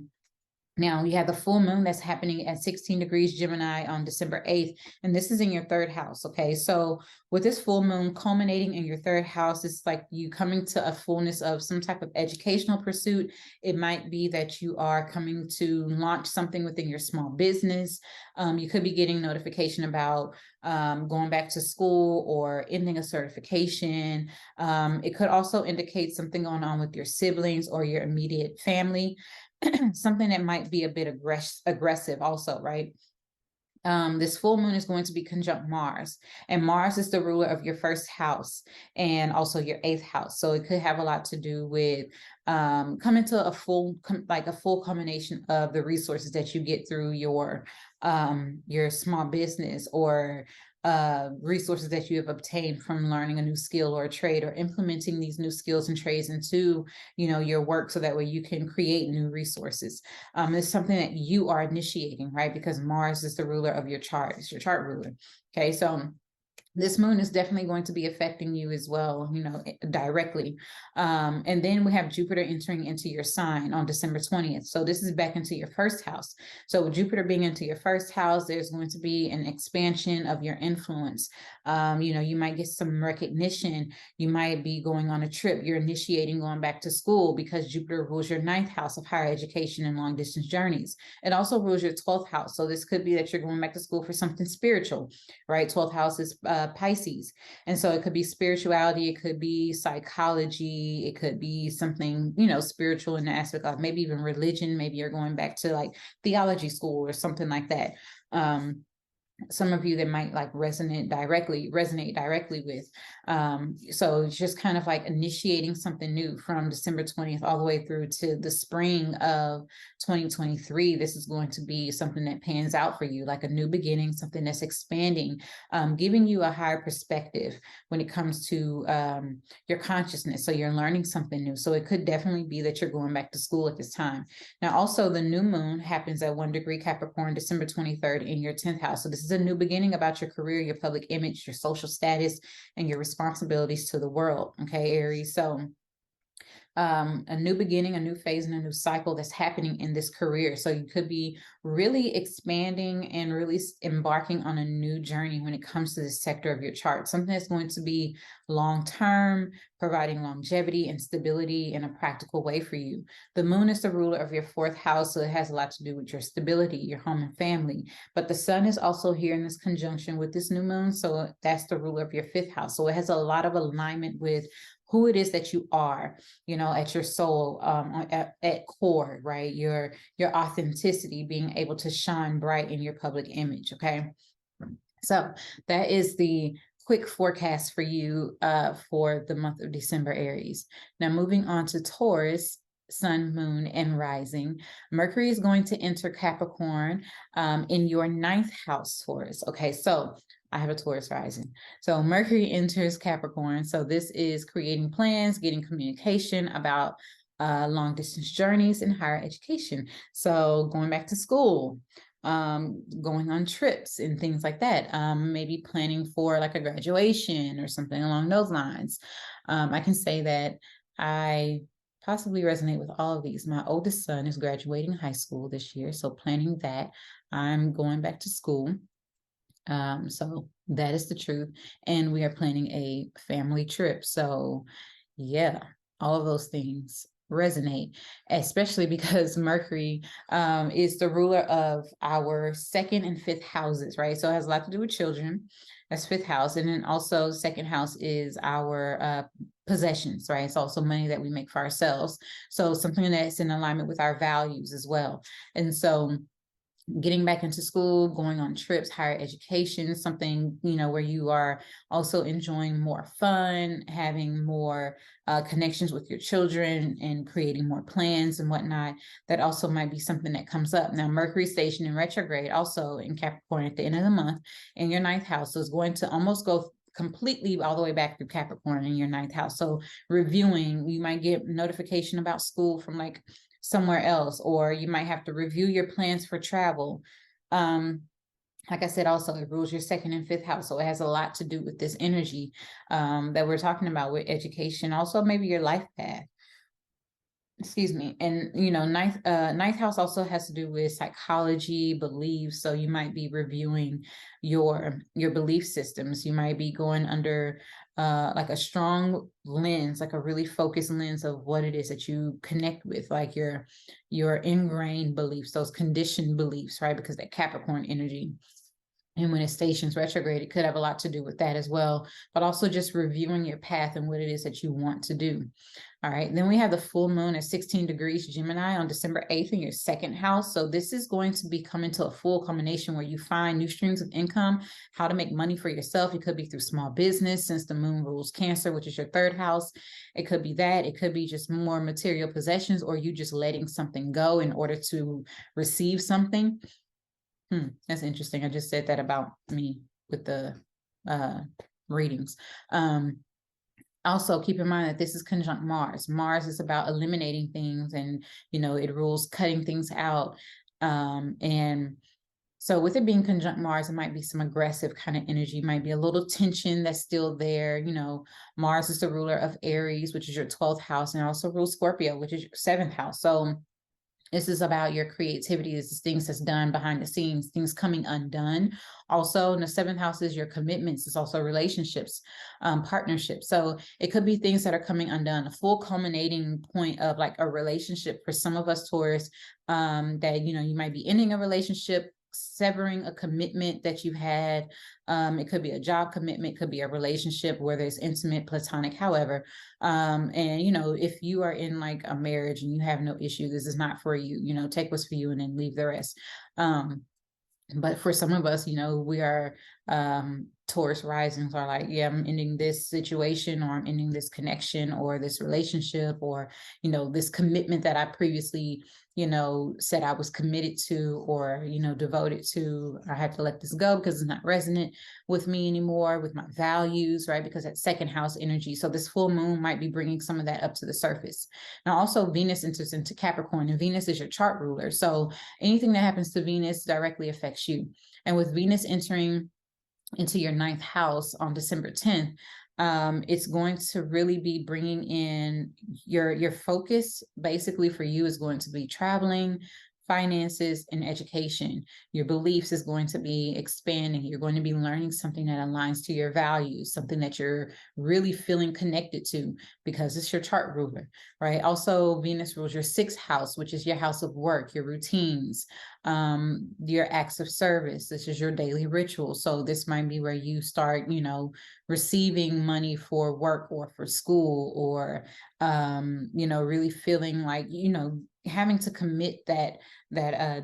S1: Now we have the full moon that's happening at 16 degrees Gemini on December 8th, and this is in your 3rd house, okay? So with this full moon culminating in your 3rd house, it's like you coming to a fullness of some type of educational pursuit. It might be that you are coming to launch something within your small business. You could be getting notification about going back to school or ending a certification. It could also indicate something going on with your siblings or your immediate family. Something that might be a bit aggressive also, right? This full moon is going to be conjunct Mars, and Mars is the ruler of your 1st house and also your 8th house. So it could have a lot to do with coming to a full culmination of the resources that you get through your small business, or resources that you have obtained from learning a new skill or a trade, or implementing these new skills and trades into your work, so that way you can create new resources. It's something that you are initiating, right? Because Mars is the ruler of your chart. It's your chart ruler. Okay, so this moon is definitely going to be affecting you as well, directly. And then we have Jupiter entering into your sign on December 20th. So this is back into your 1st house. So with Jupiter being into your 1st house, there's going to be an expansion of your influence. You might get some recognition. You might be going on a trip. You're initiating going back to school because Jupiter rules your 9th house of higher education and long distance journeys. It also rules your 12th house. So this could be that you're going back to school for something spiritual, right? 12th house is Pisces. And so it could be spirituality, it could be psychology, it could be something, spiritual in the aspect of maybe even religion. Maybe you're going back to like theology school or something like that. some of you that might like resonate directly with. So it's just kind of like initiating something new from December 20th all the way through to the spring of 2023. This is going to be something that pans out for you, like a new beginning, something that's expanding, giving you a higher perspective when it comes to your consciousness. So you're learning something new. So it could definitely be that you're going back to school at this time. Now, also the new moon happens at 1 degree Capricorn, December 23rd in your 10th house. So this is a new beginning about your career, your public image, your social status, and your responsibilities to the world. Okay, Aries. So a new beginning, a new phase, and a new cycle that's happening in this career. So you could be really expanding and really embarking on a new journey when it comes to this sector of your chart, something that's going to be long-term, providing longevity and stability in a practical way for you. The moon is the ruler of your 4th house, so it has a lot to do with your stability, your home and family. But the sun is also here in this conjunction with this new moon, so that's the ruler of your 5th house. So it has a lot of alignment with who it is that you are, at your soul, at core, right? Your authenticity, being able to shine bright in your public image. Okay. So that is the quick forecast for you for the month of December, Aries. Now moving on to Taurus, sun, moon, and rising. Mercury is going to enter Capricorn in your 9th house, Taurus. Okay, so I have a Taurus rising. So Mercury enters Capricorn. So this is creating plans, getting communication about long distance journeys and higher education. So going back to school, going on trips and things like that. Maybe planning for like a graduation or something along those lines. I can say that I possibly resonate with all of these. My oldest son is graduating high school this year, so planning that. I'm going back to school. So that is the truth. And we are planning a family trip. So yeah, all of those things resonate, especially because Mercury is the ruler of our 2nd and 5th houses, right? So it has a lot to do with children. That's 5th house. And then also 2nd house is our possessions, right? It's also money that we make for ourselves. So something that's in alignment with our values as well. And so getting back into school, going on trips, higher education, something, where you are also enjoying more fun, having more connections with your children and creating more plans and whatnot. That also might be something that comes up. Now, Mercury station in retrograde, also in Capricorn at the end of the month in your 9th house, so it's going to almost go completely all the way back through Capricorn in your 9th house. So reviewing, you might get notification about school from like somewhere else, or you might have to review your plans for travel. Like I said, also it rules your 2nd and 5th house, so it has a lot to do with this energy that we're talking about with education, also maybe your life path. Excuse me. And ninth house also has to do with psychology, beliefs. So you might be reviewing your belief systems. You might be going under like a strong lens, like a really focused lens of what it is that you connect with, like your ingrained beliefs, those conditioned beliefs, right? Because that Capricorn energy. And when it stations retrograde, it could have a lot to do with that as well, but also just reviewing your path and what it is that you want to do. All right. Then we have the full moon at 16 degrees Gemini on December 8th in your 2nd house. So this is going to be coming to a full culmination where you find new streams of income, how to make money for yourself. It could be through small business, since the moon rules Cancer, which is your 3rd house. It could be that. It could be just more material possessions, or you just letting something go in order to receive something. That's interesting. I just said that about me with the readings. Also, keep in mind that this is conjunct Mars. Mars is about eliminating things, and it rules cutting things out. And so with it being conjunct Mars, it might be some aggressive kind of energy, might be a little tension that's still there. Mars is the ruler of Aries, which is your 12th house, and also rules Scorpio, which is your 7th house. So this is about your creativity. This is things that's done behind the scenes, things coming undone. Also, in the 7th house is your commitments. It's also relationships, partnerships. So it could be things that are coming undone, a full culminating point of like a relationship for some of us Taurus, that, you might be ending a relationship, severing a commitment that you had. It could be a job commitment, could be a relationship, whether it's intimate, platonic, however. And if you are in like a marriage and you have no issue, this is not for you. Take what's for you and then leave the rest. But for some of us, you know, we are Taurus risings are like, yeah, I'm ending this situation, or I'm ending this connection or this relationship, or, you know, this commitment that I previously, you know, said I was committed to, or, you know, devoted to. I had to let this go because it's not resonant with me anymore, with my values, right? Because that's second house energy. So this full moon might be bringing some of that up to the surface. Now, also Venus enters into Capricorn, and Venus is your chart ruler. So anything that happens to Venus directly affects you. And with Venus entering into your ninth house on December 10th, it's going to really be bringing in your focus. Basically for you is going to be traveling, finances, and education. Your beliefs is going to be expanding. You're going to be learning something that aligns to your values, something that you're really feeling connected to, because it's your chart ruler, right? Also, Venus rules your sixth house, which is your house of work, your routines, your acts of service. This is your daily ritual. So this might be where you start, you know, receiving money for work or for school, or you know, really feeling like, you know, having to commit that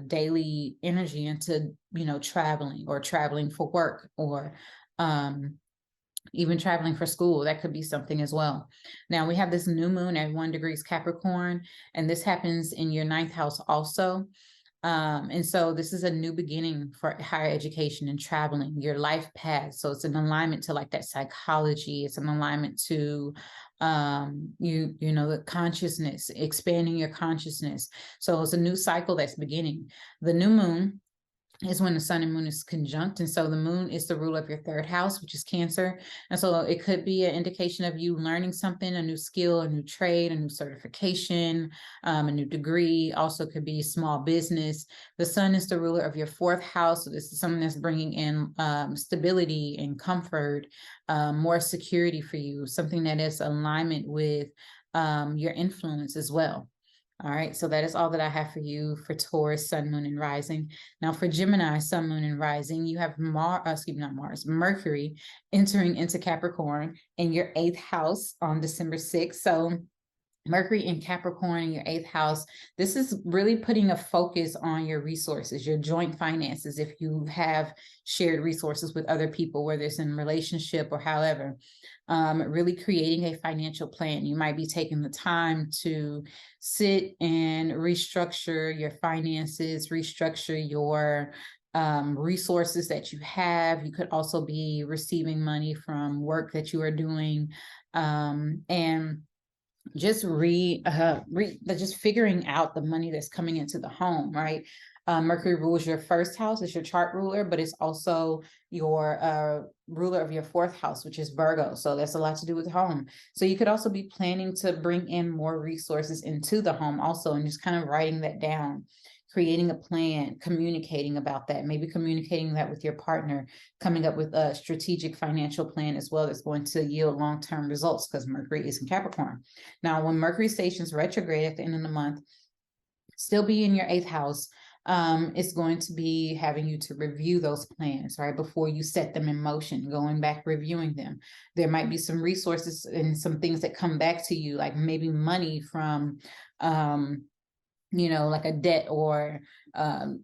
S1: daily energy into, you know, traveling, or traveling for work, or even traveling for school. That could be something as well. Now we have this new moon at 1 degrees Capricorn, and this happens in your ninth house also. And so this is a new beginning for higher education and traveling, your life path. So it's an alignment to like that psychology. It's an alignment to you know, the consciousness, expanding your consciousness. So it's a new cycle that's beginning. The new moon is when the sun and moon is conjunct. And so the moon is the ruler of your third house, which is Cancer. And so it could be an indication of you learning something, a new skill, a new trade, a new certification, a new degree. Also could be small business. The sun is the ruler of your fourth house. So this is something that's bringing in stability and comfort, more security for you, something that is alignment with your influence as well. All right, so that is all that I have for you for Taurus, sun, moon, and rising. Now for Gemini, sun, moon, and rising, you have Mercury entering into Capricorn in your 8th house on December 6th. So Mercury in Capricorn in your 8th house, this is really putting a focus on your resources, your joint finances. If you have shared resources with other people, whether it's in relationship or however, really creating a financial plan. You might be taking the time to sit and restructure your finances, restructure your resources that you have. You could also be receiving money from work that you are doing, and just just figuring out the money that's coming into the home, right? Mercury rules your first house, it's your chart ruler, but it's also your ruler of your fourth house, which is Virgo. So that's a lot to do with home. So you could also be planning to bring in more resources into the home also, and just kind of writing that down, creating a plan, communicating about that, maybe communicating that with your partner, coming up with a strategic financial plan as well that's going to yield long-term results, because Mercury is in Capricorn. Now, when Mercury stations retrograde at the end of the month, still be in your 8th house, it's going to be having you to review those plans, right? Before you set them in motion, going back, reviewing them. There might be some resources and some things that come back to you, like maybe money from, you know, like a debt, or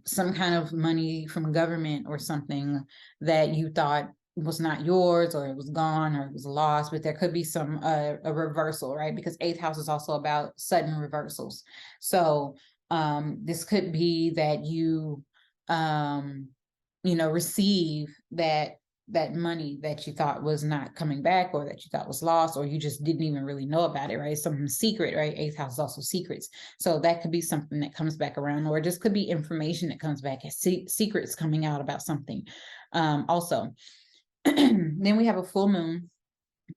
S1: some kind of money from government or something that you thought was not yours, or it was gone, or it was lost. But there could be some a reversal, right? Because 8th house is also about sudden reversals. So this could be that you you know, receive that money that you thought was not coming back, or that you thought was lost, or you just didn't even really know about it, right? Something secret, right? 8th house is also secrets. So that could be something that comes back around, or it just could be information that comes back as secrets coming out about something. Also, then we have a full moon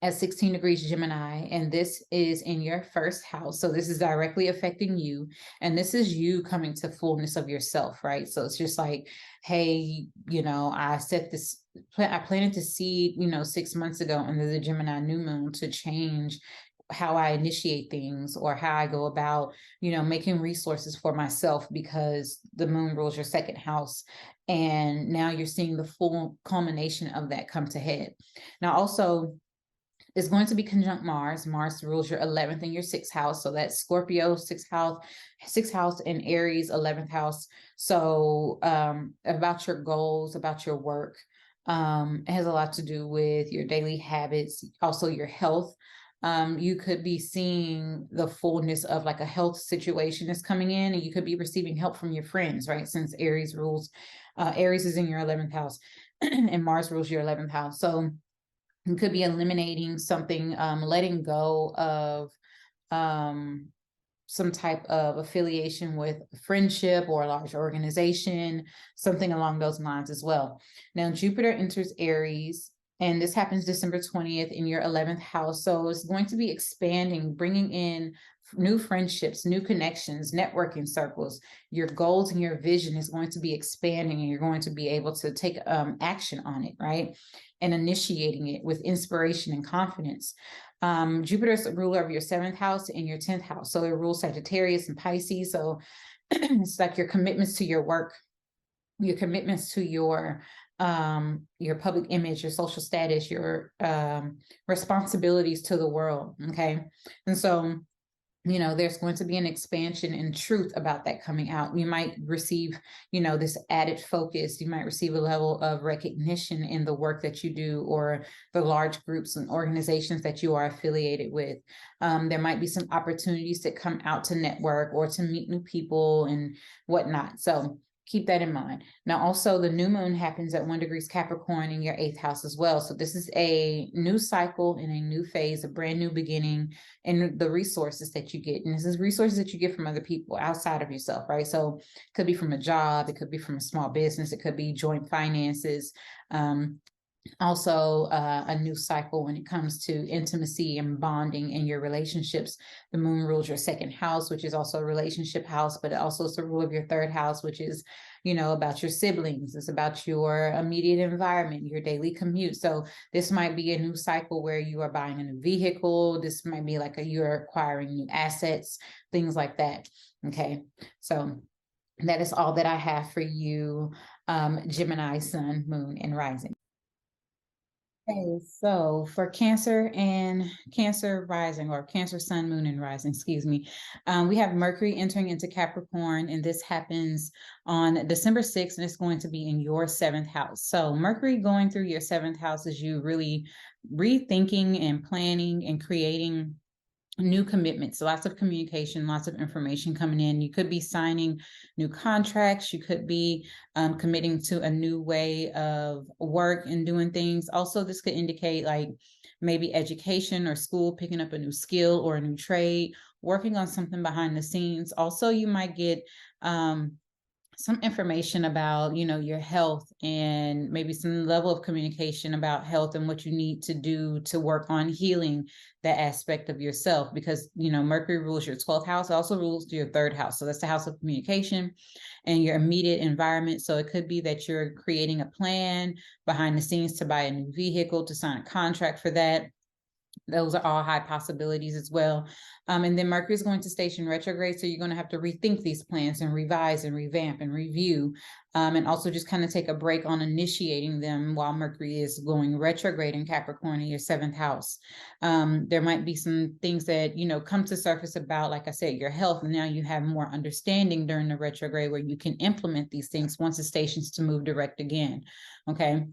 S1: at 16 degrees Gemini, and this is in your first house. So this is directly affecting you, and this is you coming to fullness of yourself, right? So it's just like, hey, you know, I planted the seed, you know, 6 months ago under the Gemini new moon to change how I initiate things, or how I go about, you know, making resources for myself, because the moon rules your second house. And now you're seeing the full culmination of that come to head. Now, also, is going to be conjunct Mars. Mars rules your 11th and your 6th house. So that's Scorpio, 6th house, and Aries, 11th house. So about your goals, about your work. It has a lot to do with your daily habits, also your health. You could be seeing the fullness of like a health situation is coming in, and you could be receiving help from your friends, right? Since Aries rules, Aries is in your 11th house and Mars rules your 11th house. So you could be eliminating something, letting go of some type of affiliation with a friendship or a large organization, something along those lines as well. Now, Jupiter enters Aries, and this happens December 20th in your 11th house. So it's going to be expanding, bringing in new friendships, new connections, networking circles. Your goals and your vision is going to be expanding, and you're going to be able to take action on it, right? And initiating it with inspiration and confidence. Jupiter is the ruler of your 7th house and your 10th house. So it rules Sagittarius and Pisces. So it's like your commitments to your work, your commitments to your public image, your social status, your responsibilities to the world. Okay. And so, you know, there's going to be an expansion in truth about that coming out. You might receive, you know, this added focus. You might receive a level of recognition in the work that you do, or the large groups and organizations that you are affiliated with. There might be some opportunities that come out to network or to meet new people and whatnot. So keep that in mind. Now, also the new moon happens at 1 degrees Capricorn in your 8th house as well. So this is a new cycle and a new phase, a brand new beginning, and the resources that you get. And this is resources that you get from other people outside of yourself, right? So it could be from a job, it could be from a small business, it could be joint finances. Also a new cycle when it comes to intimacy and bonding in your relationships. The moon rules your 2nd house, which is also a relationship house, but it also is the rule of your 3rd house, which is, you know, about your siblings. It's about your immediate environment, your daily commute. So this might be a new cycle where you are buying a new vehicle. This might be like you're acquiring new assets, things like that. Okay, so that is all that I have for you, Gemini, Sun, Moon, and Rising. Okay, so for Cancer and Cancer rising, or Cancer sun, moon, and rising, excuse me, we have Mercury entering into Capricorn, and this happens on December 6th, and it's going to be in your 7th house. So Mercury going through your 7th house is you really rethinking and planning and creating new commitments, lots of communication, lots of information coming in. You could be signing new contracts. You could be committing to a new way of work and doing things. Also, this could indicate like maybe education or school, picking up a new skill or a new trade, working on something behind the scenes. Also, you might get some information about, you know, your health, and maybe some level of communication about health and what you need to do to work on healing that aspect of yourself. Because, you know, Mercury rules your 12th house, also rules your 3rd house. So that's the house of communication and your immediate environment. So it could be that you're creating a plan behind the scenes to buy a new vehicle, to sign a contract for that. Those are all high possibilities as well. And then Mercury is going to station retrograde. So you're going to have to rethink these plans and revise and revamp and review. And also just kind of take a break on initiating them while Mercury is going retrograde in Capricorn in your 7th house. There might be some things that, you know, come to surface about, like I said, your health. And now you have more understanding during the retrograde where you can implement these things once it stations to move direct again. Okay.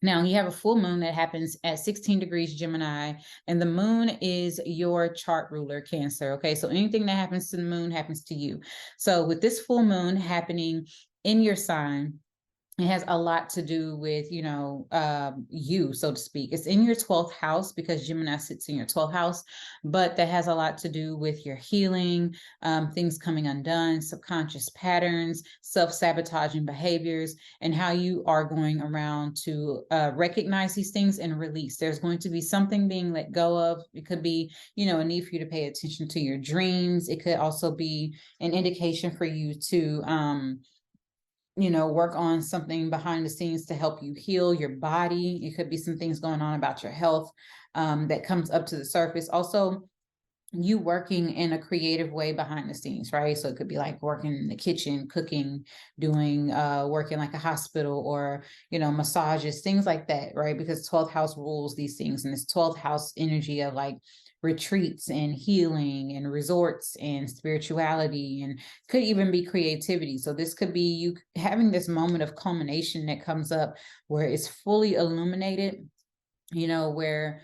S1: Now you have a full moon that happens at 16 degrees Gemini, and the moon is your chart ruler, Cancer. Okay, so anything that happens to the moon happens to you. So with this full moon happening in your sign, it has a lot to do with, you know, you, so to speak. It's in your 12th house because Gemini sits in your 12th house, but that has a lot to do with your healing, things coming undone, subconscious patterns, self-sabotaging behaviors, and how you are going around to recognize these things and release. There's going to be something being let go of. It could be, you know, a need for you to pay attention to your dreams. It could also be an indication for you to, you know, work on something behind the scenes to help you heal your body. It could be some things going on about your health that comes up to the surface. Also, you working in a creative way behind the scenes, right? So it could be like working in the kitchen, cooking, doing working like a hospital, or massages, things like that, right? Because 12th house rules these things, and it's 12th house energy of like retreats and healing and resorts and spirituality, and could even be creativity. So this could be you having this moment of culmination that comes up where it's fully illuminated, where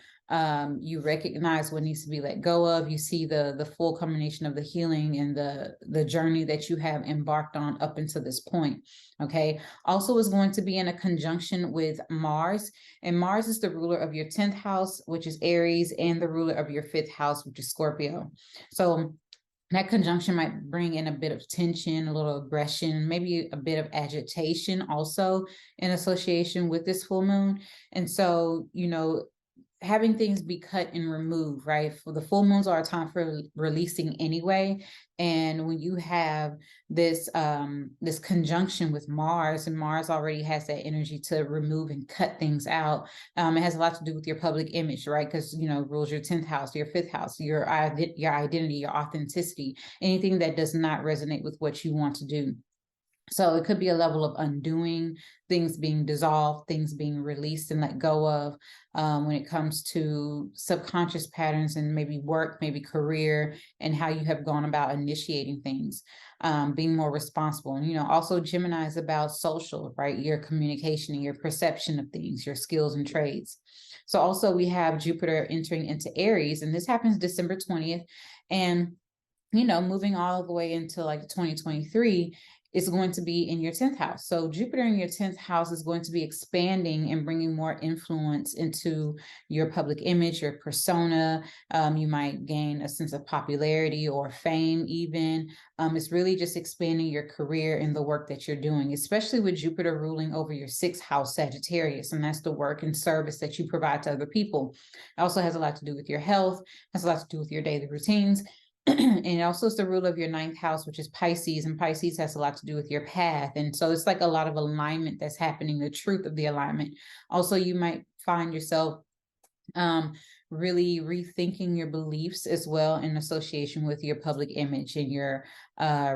S1: you recognize what needs to be let go of. You see the full combination of the healing and the journey that you have embarked on up until this point. Okay. Also is going to be in a conjunction with Mars, and Mars is the ruler of your 10th house, which is Aries, and the ruler of your 5th house, which is Scorpio. So that conjunction might bring in a bit of tension, a little aggression, maybe a bit of agitation also in association with this full moon. And so, having things be cut and removed, right? For the full moons are a time for releasing anyway. And when you have this this conjunction with Mars, and Mars already has that energy to remove and cut things out, it has a lot to do with your public image, right? Because rules your 10th house, your 5th house, your identity, your authenticity, anything that does not resonate with what you want to do. So it could be a level of undoing, things being dissolved, things being released and let go of, when it comes to subconscious patterns and maybe work, maybe career, and how you have gone about initiating things, being more responsible. And, also Gemini is about social, right? Your communication and your perception of things, your skills and trades. So also we have Jupiter entering into Aries, and this happens December 20th. And moving all the way into like 2023, is going to be in your 10th house. So Jupiter in your 10th house is going to be expanding and bringing more influence into your public image, your persona. You might gain a sense of popularity or fame even. It's really just expanding your career and the work that you're doing, especially with Jupiter ruling over your 6th house, Sagittarius, and that's the work and service that you provide to other people. It also has a lot to do with your health, has a lot to do with your daily routines. And it also is the ruler of your 9th house, which is Pisces, and Pisces has a lot to do with your path. And so it's like a lot of alignment that's happening, the truth of the alignment. Also, you might find yourself really rethinking your beliefs as well in association with your public image and your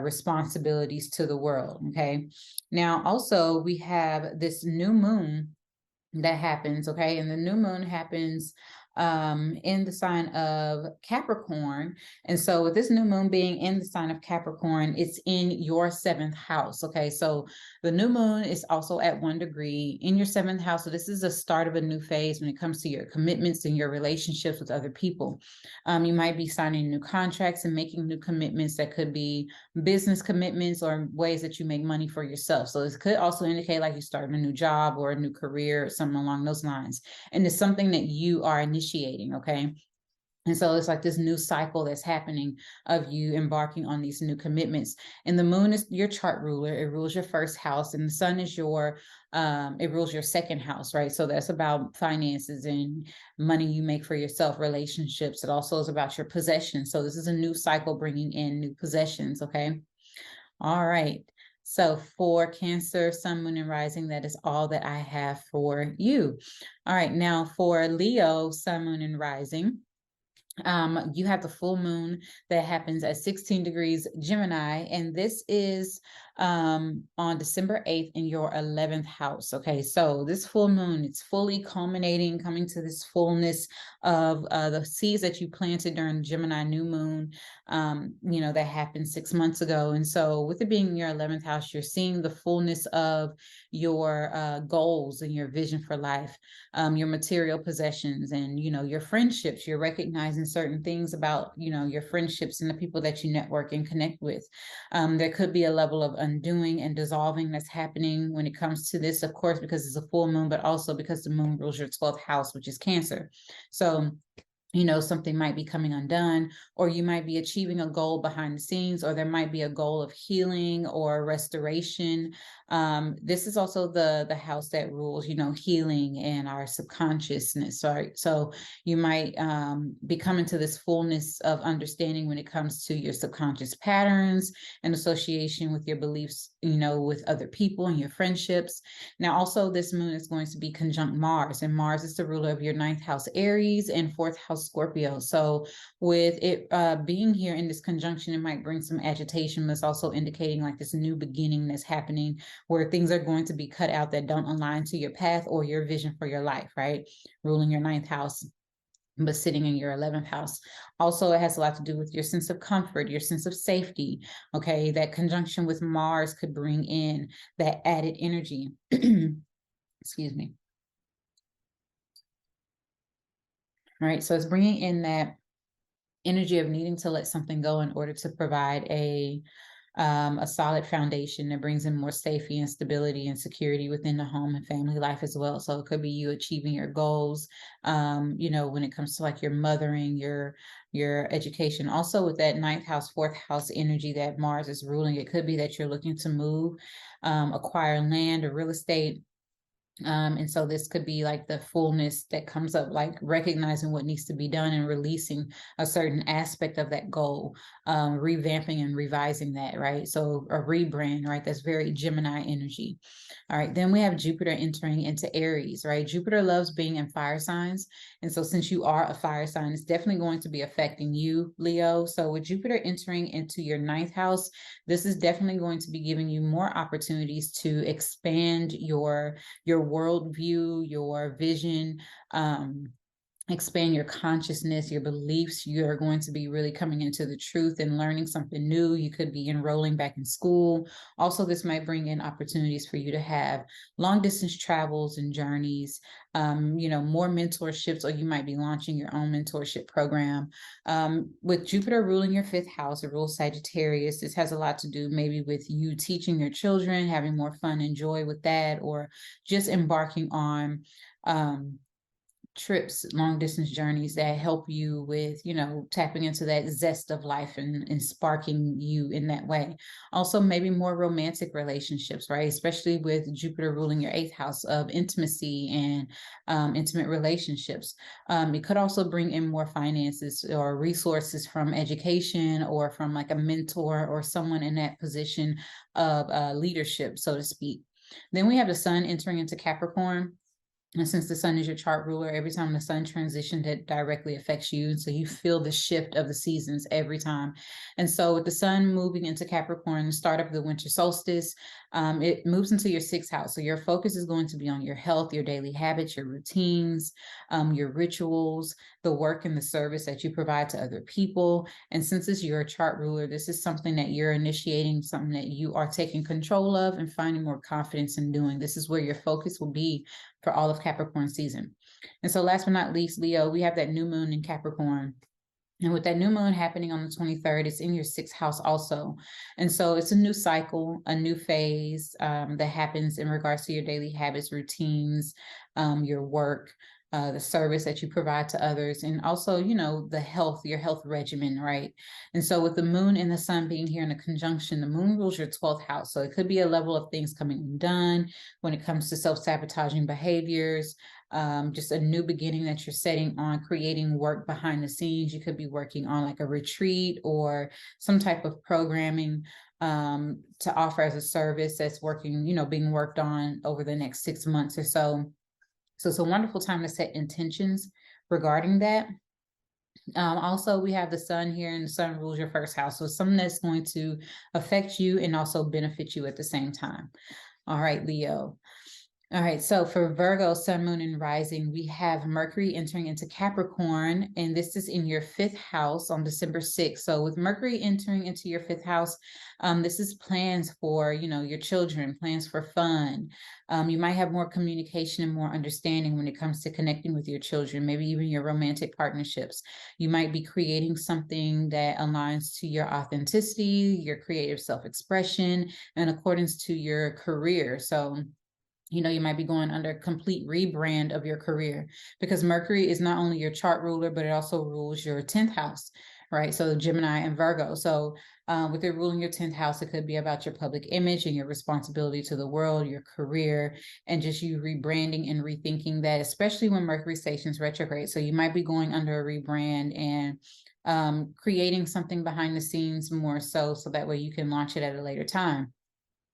S1: responsibilities to the world. Okay. Now, also, we have this new moon that happens. Okay. And the new moon happens in the sign of Capricorn. And so with this new moon being in the sign of Capricorn, it's in your 7th house. Okay. So the new moon is also at 1 degree in your 7th house. So this is a start of a new phase when it comes to your commitments and your relationships with other people. You might be signing new contracts and making new commitments that could be business commitments or ways that you make money for yourself. So this could also indicate like you start a new job or a new career or something along those lines. And it's something that you are initiating, okay? And so it's like this new cycle that's happening of you embarking on these new commitments. And the moon is your chart ruler. It rules your 1st house, and the sun is it rules your 2nd house, right? So that's about finances and money you make for yourself, relationships. It also is about your possessions. So this is a new cycle bringing in new possessions, okay? All right. So for Cancer, Sun, Moon, and Rising, that is all that I have for you. All right. Now for Leo, Sun, Moon, and Rising, you have the full moon that happens at 16 degrees Gemini, and this is on December 8th in your 11th house. Okay, so this full moon, it's fully culminating, coming to this fullness of the seeds that you planted during Gemini new moon, that happened 6 months ago. And so with it being in your 11th house, you're seeing the fullness of your goals and your vision for life, your material possessions, and your friendships. You're recognizing certain things about your friendships and the people that you network and connect with. There could be a level of undoing and dissolving that's happening when it comes to this, of course, because it's a full moon, but also because the moon rules your 12th house, which is Cancer. So something might be coming undone, or you might be achieving a goal behind the scenes, or there might be a goal of healing or restoration. This is also the house that rules, healing and our subconsciousness. So you might be coming to this fullness of understanding when it comes to your subconscious patterns and association with your beliefs, with other people and your friendships. Now, also this moon is going to be conjunct Mars, and Mars is the ruler of your 9th house Aries and 4th house Scorpio. So with it being here in this conjunction, it might bring some agitation, but it's also indicating like this new beginning that's happening where things are going to be cut out that don't align to your path or your vision for your life, right? Ruling your ninth house, but sitting in your 11th house. Also, it has a lot to do with your sense of comfort, your sense of safety. Okay, that conjunction with Mars could bring in that added energy. Excuse me. All right, so it's bringing in that energy of needing to let something go in order to provide a solid foundation that brings in more safety and stability and security within the home and family life as well. So it could be you achieving your goals, you know, when it comes to like your mothering, your education. Also with that ninth house, fourth house energy that Mars is ruling, it could be that you're looking to move, acquire land or real estate. And so this could be like the fullness that comes up, like recognizing what needs to be done and releasing a certain aspect of that goal, revamping and revising that, right? So a rebrand, right? That's very Gemini energy. All right, then we have Jupiter entering into Aries, right? Jupiter loves being in fire signs. And so since you are a fire sign, it's definitely going to be affecting you, Leo. So with Jupiter entering into your ninth house, this is definitely going to be giving you more opportunities to expand your worldview, your vision, expand your consciousness, your beliefs. You're going to be really coming into the truth and learning something new. You could be enrolling back in school. Also, this might bring in opportunities for you to have long distance travels and journeys, you know, more mentorships, or you might be launching your own mentorship program. With Jupiter ruling your fifth house, it rules Sagittarius. This has a lot to do maybe with you teaching your children, having more fun and joy with that, or just embarking on trips, long distance journeys that help you with, you know, tapping into that zest of life and sparking you in that way. Also, maybe more romantic relationships, right? Especially with Jupiter ruling your eighth house of intimacy and intimate relationships. It could also bring in more finances or resources from education or from like a mentor or someone in that position of leadership, so to speak. Then we have the sun entering into Capricorn. And since the sun is your chart ruler, every time the sun transitions, it directly affects you. And so you feel the shift of the seasons every time. And so with the sun moving into Capricorn, the start of the winter solstice, it moves into your sixth house. So your focus is going to be on your health, your daily habits, your routines, your rituals, the work and the service that you provide to other people. And since it's your chart ruler, this is something that you're initiating, something that you are taking control of and finding more confidence in doing. This is where your focus will be for all of Capricorn season. And so last but not least, Leo, we have that new moon in Capricorn. And with that new moon happening on the 23rd, it's in your sixth house also. And so it's a new cycle, a new phase that happens in regards to your daily habits, routines, your work, the service that you provide to others, and also, you know, the health, your health regimen, right? And so with the moon and the sun being here in a conjunction, the moon rules your 12th house. So it could be a level of things coming undone when it comes to self-sabotaging behaviors, just a new beginning that you're setting on creating work behind the scenes. You could be working on like a retreat or some type of programming to offer as a service that's working, you know, being worked on over the next 6 months or so. So it's a wonderful time to set intentions regarding that. Also, we have the sun here, and the sun rules your first house. So it's something that's going to affect you and also benefit you at the same time. All right, Leo. All right, so for Virgo, sun, moon, and rising, we have Mercury entering into Capricorn, and this is in your fifth house on December 6th. So with Mercury entering into your fifth house, this is plans for, you know, your children, plans for fun. You might have more communication and more understanding when it comes to connecting with your children, maybe even your romantic partnerships. You might be creating something that aligns to your authenticity, your creative self-expression, and accordance to your career. So you know, you might be going under a complete rebrand of your career because Mercury is not only your chart ruler, but it also rules your 10th house, right? So Gemini and Virgo. So with it ruling your 10th house, it could be about your public image and your responsibility to the world, your career, and just you rebranding and rethinking that, especially when Mercury stations retrograde. So you might be going under a rebrand and creating something behind the scenes more so that way you can launch it at a later time.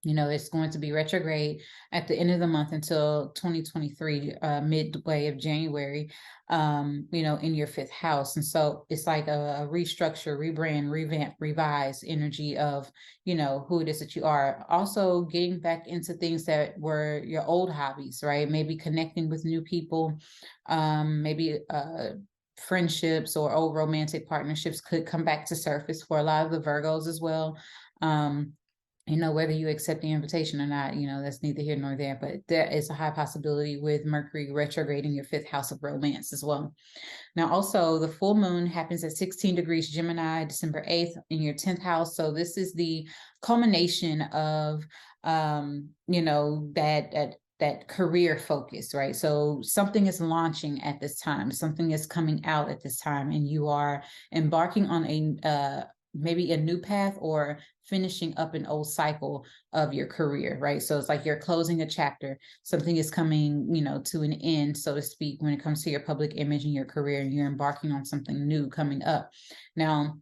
S1: It's going to be retrograde at the end of the month until 2023, midway of January, in your fifth house. And so it's like a restructure, rebrand, revamp, revise energy of, who it is that you are. Also getting back into things that were your old hobbies, right? Maybe connecting with new people, maybe, friendships or old romantic partnerships could come back to surface for a lot of the Virgos as well. Whether you accept the invitation or not, that's neither here nor there, but there is a high possibility with Mercury retrograde in your fifth house of romance as well. Now, also the full moon happens at 16 degrees Gemini, December 8th in your 10th house. So this is the culmination of, that career focus, right? So something is launching at this time, something is coming out at this time, and you are embarking on maybe a new path or finishing up an old cycle of your career, right? So it's like you're closing a chapter. Something is coming, to an end, so to speak, when it comes to your public image and your career, and you're embarking on something new coming up. Now,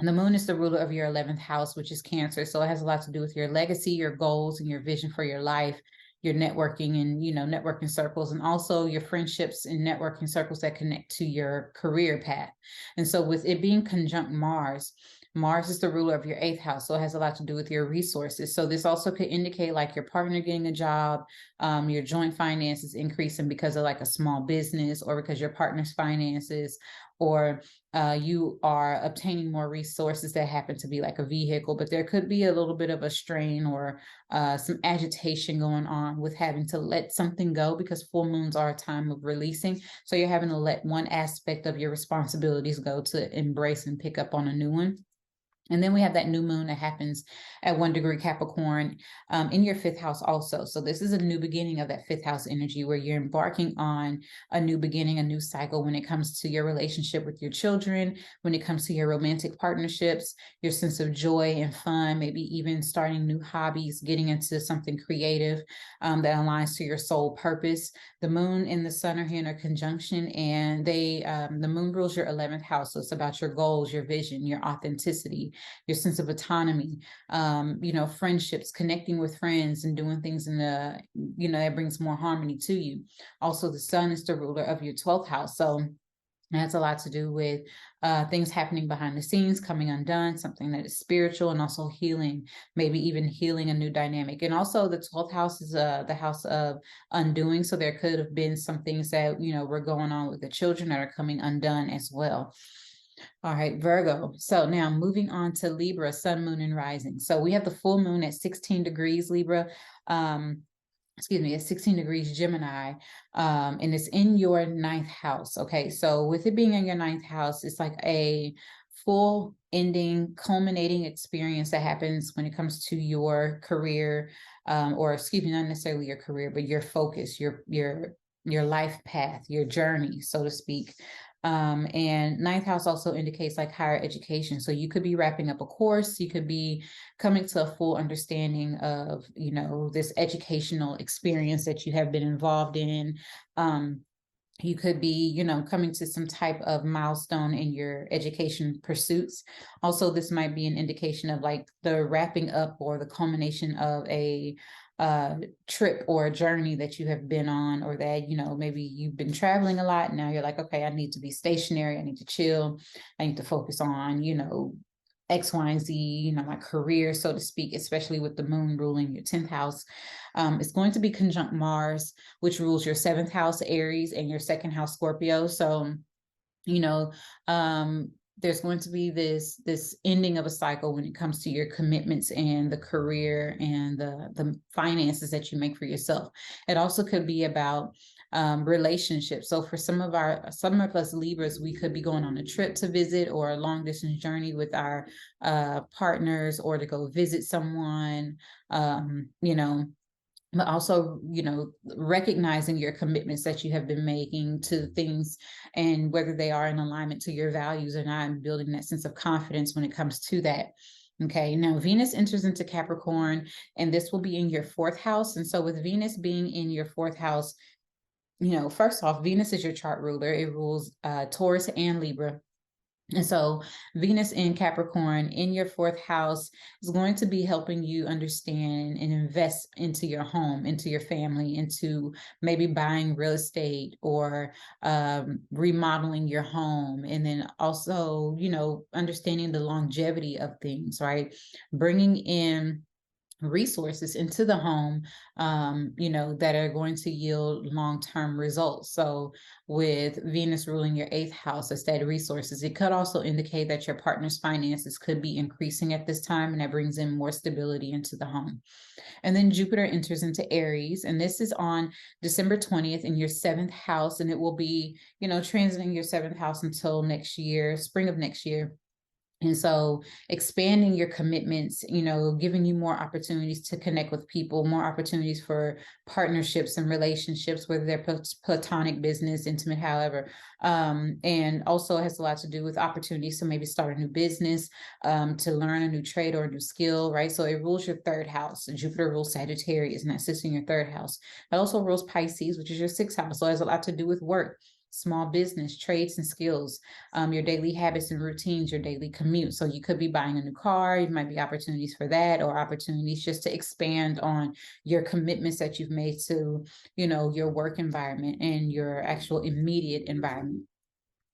S1: and the moon is the ruler of your 11th house, which is Cancer. So it has a lot to do with your legacy, your goals, and your vision for your life, your networking and, networking circles, and also your friendships and networking circles that connect to your career path. And so with it being conjunct Mars is the ruler of your 8th house, so it has a lot to do with your resources. So this also could indicate like your partner getting a job, your joint finances increasing because of like a small business, or because your partner's finances, or you are obtaining more resources that happen to be like a vehicle. But there could be a little bit of a strain or some agitation going on with having to let something go, because full moons are a time of releasing. So you're having to let one aspect of your responsibilities go to embrace and pick up on a new one. And then we have that new moon that happens at 1 degree Capricorn in your 5th house also. So this is a new beginning of that 5th house energy, where you're embarking on a new beginning, a new cycle when it comes to your relationship with your children, when it comes to your romantic partnerships, your sense of joy and fun, maybe even starting new hobbies, getting into something creative that aligns to your soul purpose. The moon and the sun are here in a conjunction, and the moon rules your 11th house. So it's about your goals, your vision, your authenticity, your sense of autonomy, friendships, connecting with friends and doing things in that brings more harmony to you. Also, the sun is the ruler of your 12th house. So it has a lot to do with things happening behind the scenes, coming undone, something that is spiritual, and also healing, maybe even healing a new dynamic. And also the 12th house is the house of undoing. So there could have been some things that, were going on with the children that are coming undone as well. All right, Virgo. So now moving on to Libra, sun, moon, and rising. So we have the full moon at 16 degrees Libra. At 16 degrees Gemini, and it's in your 9th house. Okay, so with it being in your 9th house, it's like a full ending, culminating experience that happens when it comes to your career, or excuse me, not necessarily your career, but your focus, your life path, your journey, so to speak. And 9th house also indicates like higher education. So you could be wrapping up a course, you could be coming to a full understanding of, this educational experience that you have been involved in. You could be, coming to some type of milestone in your education pursuits. Also, this might be an indication of like the wrapping up or the culmination of a trip or a journey that you have been on, or that, maybe you've been traveling a lot. Now you're like, okay, I need to be stationary. I need to chill. I need to focus on, X, Y, and Z, my career, so to speak, especially with the moon ruling your 10th house. It's going to be conjunct Mars, which rules your 7th house, Aries, and your 2nd house, Scorpio. So, there's going to be this ending of a cycle when it comes to your commitments and the career and the finances that you make for yourself. It also could be about relationships. So for some of us Libras, we could be going on a trip to visit or a long distance journey with our partners, or to go visit someone, but also, recognizing your commitments that you have been making to things, and whether they are in alignment to your values or not, and building that sense of confidence when it comes to that. Okay, now Venus enters into Capricorn, and this will be in your 4th house. And so with Venus being in your 4th house, first off, Venus is your chart ruler. It rules Taurus and Libra. And so Venus in Capricorn in your fourth house is going to be helping you understand and invest into your home, into your family, into maybe buying real estate or remodeling your home. And then also, understanding the longevity of things, right? Bringing in resources into the home, that are going to yield long-term results. So with Venus ruling your eighth house as steady resources, it could also indicate that your partner's finances could be increasing at this time, and that brings in more stability into the home. And then Jupiter enters into Aries, and this is on December 20th in your seventh house, and it will be, transiting your seventh house until next year, spring of next year. And so expanding your commitments, giving you more opportunities to connect with people, more opportunities for partnerships and relationships, whether they're platonic, business, intimate, however. And also has a lot to do with opportunities to maybe start a new business, to learn a new trade or a new skill, right? So it rules your third house. Jupiter rules Sagittarius, and that sits in your third house. It also rules Pisces, which is your sixth house. So it has a lot to do with work, small business, trades and skills, your daily habits and routines, your daily commute. So you could be buying a new car. You might be opportunities for that, or opportunities just to expand on your commitments that you've made to, your work environment and your actual immediate environment.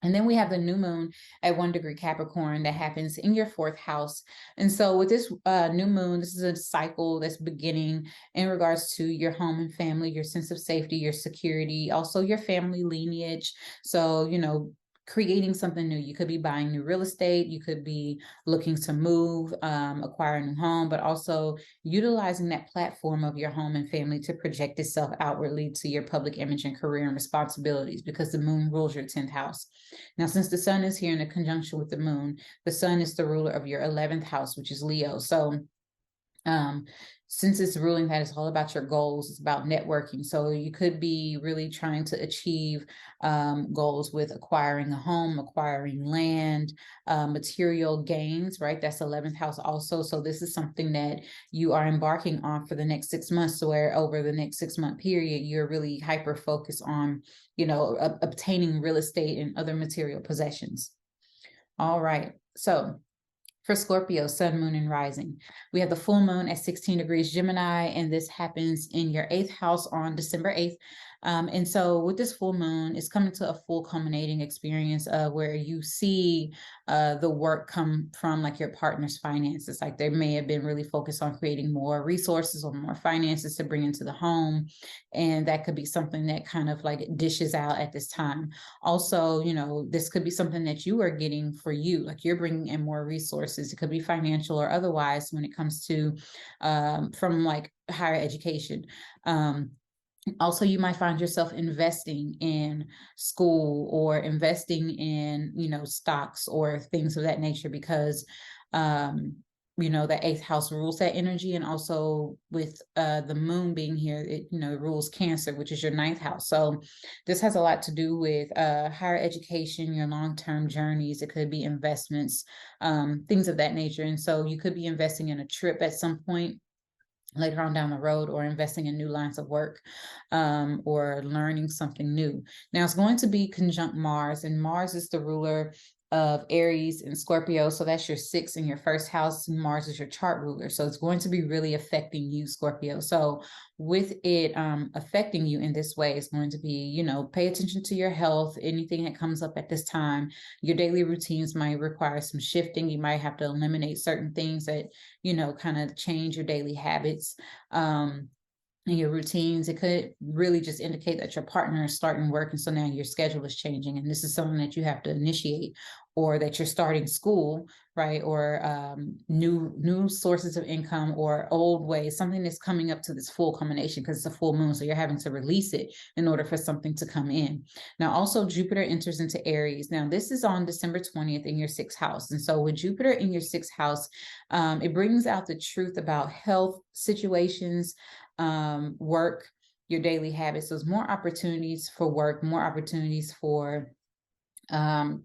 S1: And then we have the new moon at 1 degree Capricorn that happens in your fourth house. And so with this new moon, this is a cycle that's beginning in regards to your home and family, your sense of safety, your security, also your family lineage. So, creating something new. You could be buying new real estate. You could be looking to move, acquire a new home, but also utilizing that platform of your home and family to project itself outwardly to your public image and career and responsibilities, because the moon rules your 10th house. Now, since the sun is here in a conjunction with the moon, the sun is the ruler of your 11th house, which is Leo. So since it's ruling that, it's all about your goals, it's about networking. So you could be really trying to achieve goals with acquiring a home, acquiring land, material gains, right? That's 11th house also. So this is something that you are embarking on for the next 6 months, where over the next 6-month period, you're really hyper focused on, obtaining real estate and other material possessions. All right. So for Scorpio, sun, moon, and rising, we have the full moon at 16 degrees Gemini, and this happens in your eighth house on December 8th. And so with this full moon, it's coming to a full culminating experience where you see the work come from like your partner's finances. Like they may have been really focused on creating more resources or more finances to bring into the home. And that could be something that kind of like dishes out at this time. Also, this could be something that you are getting for you, like you're bringing in more resources. It could be financial or otherwise when it comes to from like higher education. Also, you might find yourself investing in school or investing in, stocks or things of that nature, because the eighth house rules that energy. And also with the moon being here, it rules Cancer, which is your ninth house. So this has a lot to do with higher education, your long-term journeys. It could be investments, things of that nature. And so you could be investing in a trip at some point later on down the road, or investing in new lines of work, or learning something new. Now it's going to be conjunct Mars, and Mars is the ruler of Aries and Scorpio. So that's your sixth and your first house. Mars is your chart ruler. So it's going to be really affecting you, Scorpio. So with it affecting you in this way, it's going to be, pay attention to your health, anything that comes up at this time. Your daily routines might require some shifting. You might have to eliminate certain things that, kind of change your daily habits. And your routines. It could really just indicate that your partner is starting work, and so now your schedule is changing, and this is something that you have to initiate, or that you're starting school, right? Or new sources of income, or old ways, something that's coming up to this full culmination because it's a full moon, so you're having to release it in order for something to come in. Now also Jupiter enters into Aries. Now this is on December 20th in your sixth house, and so with Jupiter in your sixth house, it brings out the truth about health situations, work, your daily habits. So there's more opportunities for work, more opportunities for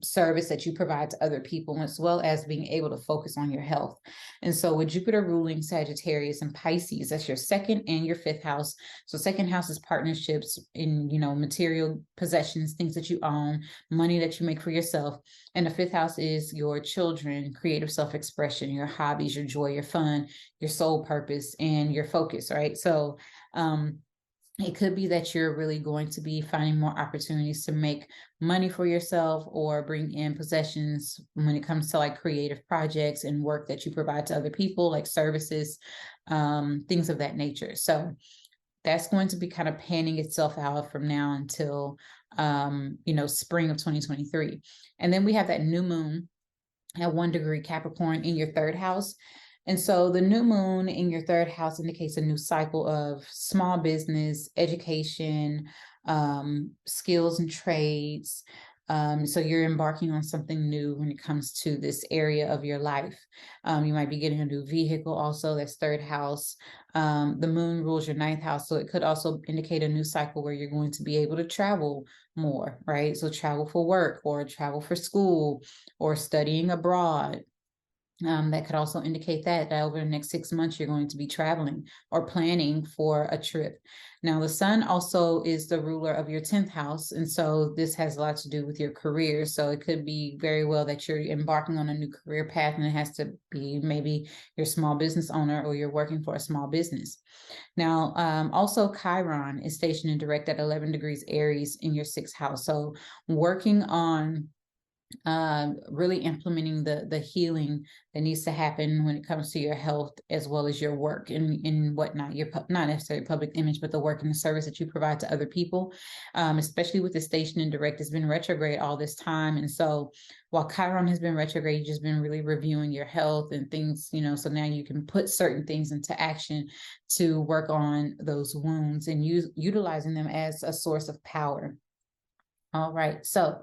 S1: service that you provide to other people, as well as being able to focus on your health. And so with Jupiter ruling Sagittarius and Pisces, that's your second and your fifth house. So second house is partnerships in, material possessions, things that you own, money that you make for yourself. And the fifth house is your children, creative self-expression, your hobbies, your joy, your fun, your soul purpose, and your focus, right? So, it could be that you're really going to be finding more opportunities to make money for yourself or bring in possessions when it comes to like creative projects and work that you provide to other people, like services, things of that nature. So that's going to be kind of panning itself out from now until, spring of 2023. And then we have that new moon at 1 degree Capricorn in your third house. And so the new moon in your third house indicates a new cycle of small business, education, skills and trades. So you're embarking on something new when it comes to this area of your life. You might be getting a new vehicle also, that's third house. The moon rules your ninth house. So it could also indicate a new cycle where you're going to be able to travel more, right? So travel for work or travel for school or studying abroad. That could also indicate that over the next 6 months, you're going to be traveling or planning for a trip. Now, the sun also is the ruler of your 10th house. And so this has a lot to do with your career. So it could be very well that you're embarking on a new career path, and it has to be maybe you're a small business owner or you're working for a small business. Now, also Chiron is stationed and direct at 11 degrees Aries in your 6th house. So working on really implementing the healing that needs to happen when it comes to your health as well as your work and whatnot, your not necessarily public image, but the work and the service that you provide to other people, especially with the station and direct. Has been retrograde all this time. And so while Chiron has been retrograde, you've just been really reviewing your health and things, so now you can put certain things into action to work on those wounds and utilizing them as a source of power. All right, so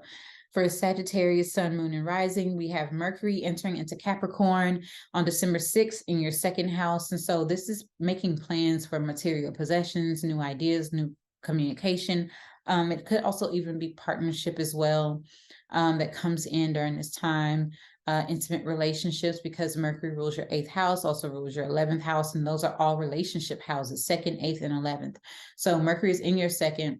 S1: for Sagittarius, Sun, Moon, and Rising, we have Mercury entering into Capricorn on December 6th in your second house. And so this is making plans for material possessions, new ideas, new communication. It could also even be partnership as well that comes in during this time. Intimate relationships, because Mercury rules your 8th house, also rules your 11th house, and those are all relationship houses, 2nd, 8th, and 11th. So Mercury is in your second,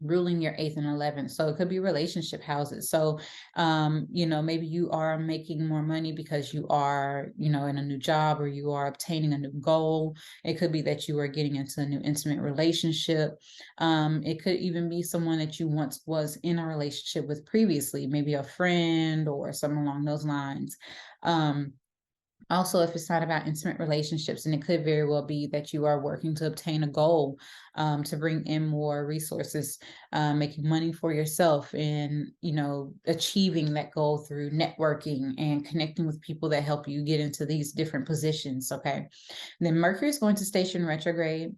S1: ruling your 8th and 11th. So it could be relationship houses. So, maybe you are making more money because you are, in a new job, or you are obtaining a new goal. It could be that you are getting into a new intimate relationship. It could even be someone that you once was in a relationship with previously, maybe a friend or something along those lines. Also, if it's not about intimate relationships, and it could very well be that you are working to obtain a goal, to bring in more resources, making money for yourself, and, achieving that goal through networking and connecting with people that help you get into these different positions. Okay. And then Mercury is going to station retrograde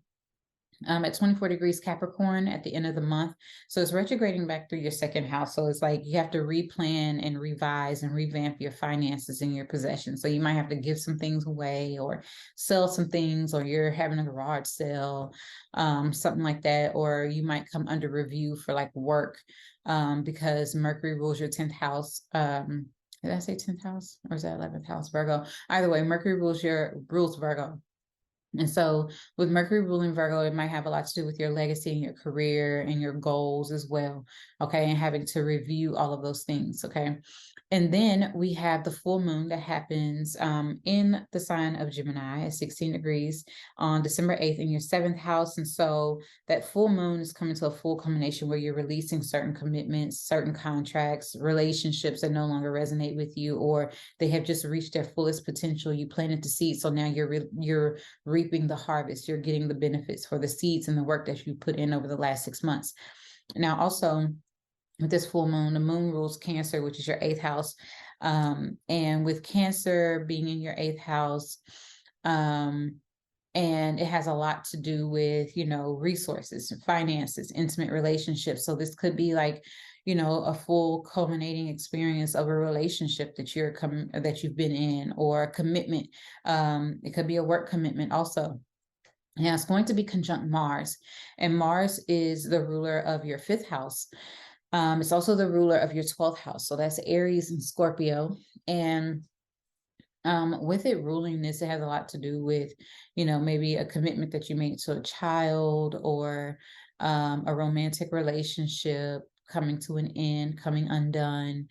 S1: at 24 degrees Capricorn at the end of the month. So it's retrograding back through your second house. So it's like you have to replan and revise and revamp your finances and your possessions. So you might have to give some things away or sell some things, or you're having a garage sale, something like that. Or you might come under review for like work, because Mercury rules your 10th house. Did I say 10th house, or is that 11th house? Virgo. Either way, Mercury rules Virgo. And so with Mercury ruling Virgo, it might have a lot to do with your legacy and your career and your goals as well. Okay. And having to review all of those things. Okay. And then we have the full moon that happens in the sign of Gemini at 16 degrees on December 8th in your 7th house. And so that full moon is coming to a full culmination where you're releasing certain commitments, certain contracts, relationships that no longer resonate with you, or they have just reached their fullest potential. You planted the seed, so now you're reaping the harvest. You're getting the benefits for the seeds and the work that you put in over the last 6 months. Now, also with this full moon, the moon rules Cancer, which is your 8th house. And with Cancer being in your 8th house, and it has a lot to do with, resources, finances, intimate relationships. So this could be like, a full culminating experience of a relationship that you've been in, or a commitment. It could be a work commitment also. Yeah, it's going to be conjunct Mars, and Mars is the ruler of your 5th house. It's also the ruler of your 12th house. So that's Aries and Scorpio. And with it ruling this, it has a lot to do with, maybe a commitment that you made to a child, or a romantic relationship coming to an end, coming undone,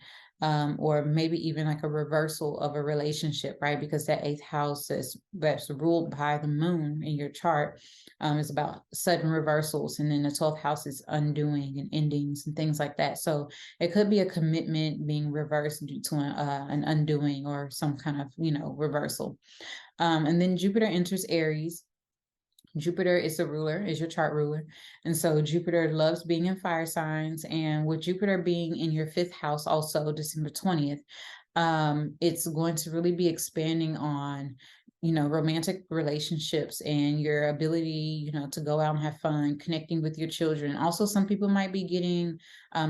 S1: or maybe even like a reversal of a relationship, right? Because that eighth house that's ruled by the moon in your chart is about sudden reversals, and then the 12th house is undoing and endings and things like that. So it could be a commitment being reversed due to an undoing or some kind of, reversal. And then Jupiter enters Aries. Jupiter is the ruler, is your chart ruler. And so Jupiter loves being in fire signs. And with Jupiter being in your fifth house, also December 20th, it's going to really be expanding on, romantic relationships and your ability, to go out and have fun, connecting with your children. Also, some people might be getting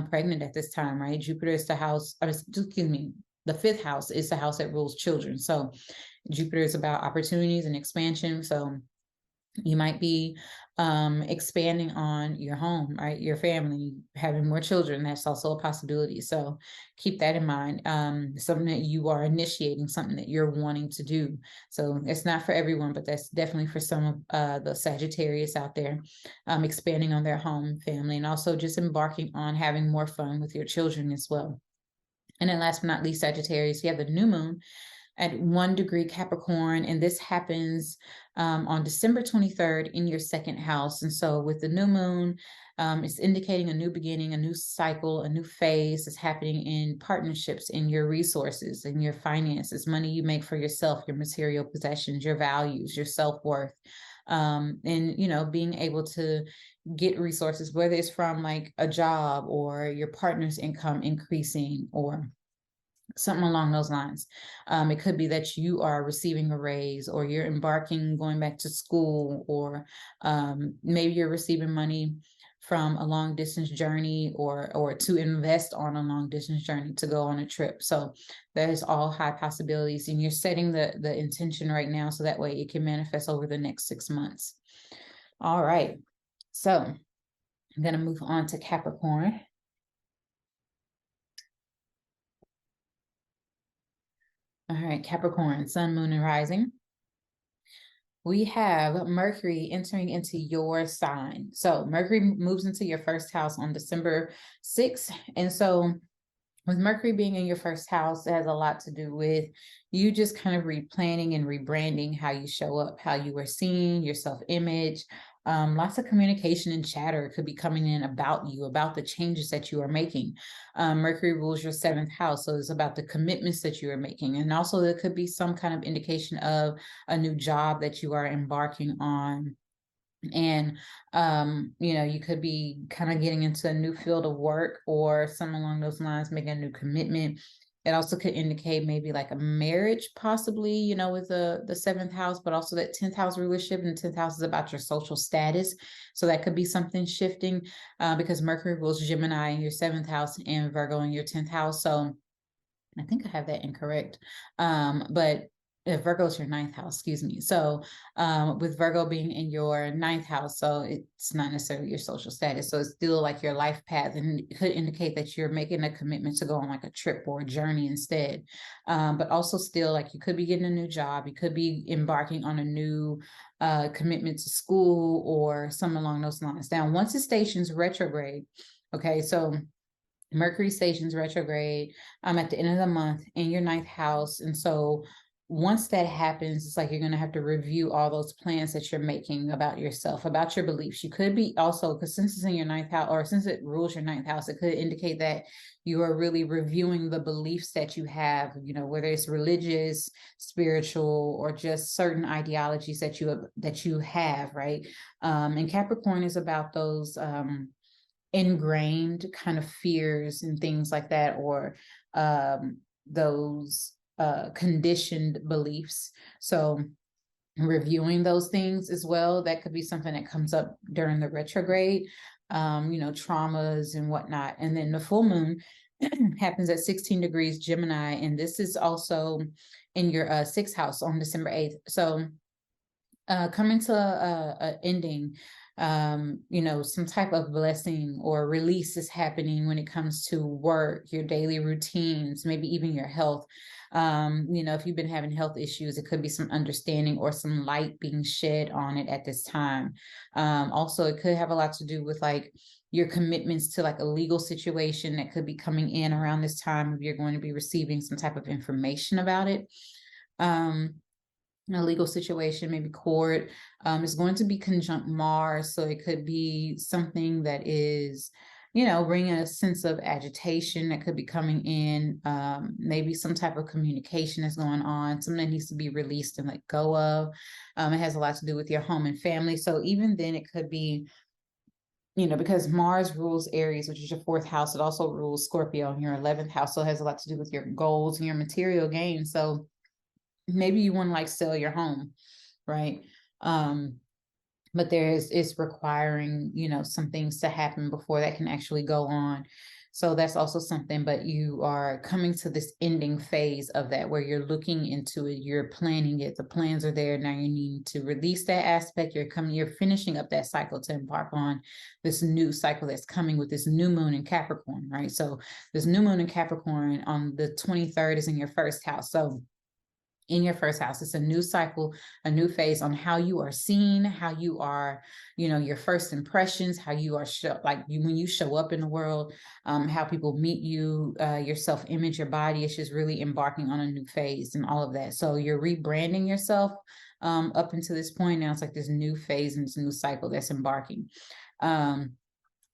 S1: pregnant at this time, right? Jupiter is the house, excuse me, the fifth house is the house that rules children. So Jupiter is about opportunities and expansion. So you might be expanding on your home, right? Your family, having more children. That's also a possibility. So keep that in mind. Something that you are initiating, something that you're wanting to do. So it's not for everyone, but that's definitely for some of the Sagittarius out there, expanding on their home, family, and also just embarking on having more fun with your children as well. And then last but not least, Sagittarius, you have the new moon at 1 degree Capricorn, and this happens on December 23rd in your second house. And so with the new moon, it's indicating a new beginning, a new cycle, a new phase is happening in partnerships, in your resources, in your finances, money you make for yourself, your material possessions, your values, your self-worth, and, being able to get resources, whether it's from like a job or your partner's income increasing or something along those lines. It could be that you are receiving a raise, or you're embarking, going back to school, or maybe you're receiving money from a long distance journey, or to invest on a long distance journey, to go on a trip. So that is all high possibilities, and you're setting the intention right now, so that way it can manifest over the next 6 months. All right, so I'm going to move on to Capricorn. All right, Capricorn, sun, moon, and rising. We have Mercury entering into your sign. So Mercury moves into your first house on December 6th. And so with Mercury being in your first house, it has a lot to do with you just kind of replanning and rebranding how you show up, how you are seen, your self-image. Lots of communication and chatter could be coming in about you, about the changes that you are making. Mercury rules your seventh house, so it's about the commitments that you are making. And also there could be some kind of indication of a new job that you are embarking on. And you could be kind of getting into a new field of work or something along those lines, making a new commitment. It also could indicate maybe like a marriage, possibly, with the seventh house, but also that 10th house rulership, and the 10th house is about your social status. So that could be something shifting because Mercury rules Gemini in your seventh house and Virgo in your 10th house. So I think I have that incorrect. But Virgo is your ninth house, excuse me. So with Virgo being in your ninth house, so it's not necessarily your social status. So it's still like your life path, and it could indicate that you're making a commitment to go on like a trip or a journey instead. But also still like you could be getting a new job. You could be embarking on a new commitment to school or something along those lines. Now, once it stations retrograde, okay, so Mercury stations retrograde at the end of the month in your ninth house. And so once that happens, it's like you're going to have to review all those plans that you're making about yourself, about your beliefs. You could be also, because since it's in your ninth house, or since it rules your ninth house, it could indicate that you are really reviewing the beliefs that you have, whether it's religious, spiritual, or just certain ideologies that you have, right? And Capricorn is about those ingrained kind of fears and things like that, or those conditioned beliefs. So reviewing those things as well, that could be something that comes up during the retrograde, traumas and whatnot. And then the full moon happens at 16 degrees Gemini, and this is also in your sixth house on December 8th. So coming to a ending, you know, some type of blessing or release is happening when it comes to work, your daily routines, maybe even your health. You know, if you've been having health issues, it could be some understanding or some light being shed on it at this time. Also, it could have a lot to do with like your commitments to like a legal situation that could be coming in around this time if you're going to be receiving some type of information about it. A legal situation, maybe court, is going to be conjunct Mars. So it could be something that is, you know, bringing a sense of agitation that could be coming in, maybe some type of communication is going on, something that needs to be released and let go of. It has a lot to do with your home and family. So even then it could be, you know, because Mars rules Aries, which is your 4th house, it also rules Scorpio in your 11th house. So it has a lot to do with your goals and your material gain. So maybe you want to like sell your home, right? But it's requiring, you know, some things to happen before that can actually go on. So that's also something, but you are coming to this ending phase of that where you're looking into it, you're planning it, the plans are there. Now you need to release that aspect. You're finishing up that cycle to embark on this new cycle that's coming with this new moon in Capricorn, right? So this new moon in Capricorn on the 23rd is in your 1st house. So in your 1st house, it's a new cycle, a new phase on how you are seen, how you are, you know, your first impressions, how you are when you show up in the world, how people meet you, your self-image, your body. It's just really embarking on a new phase and all of that. So you're rebranding yourself up until this point. Now it's like this new phase and this new cycle that's embarking.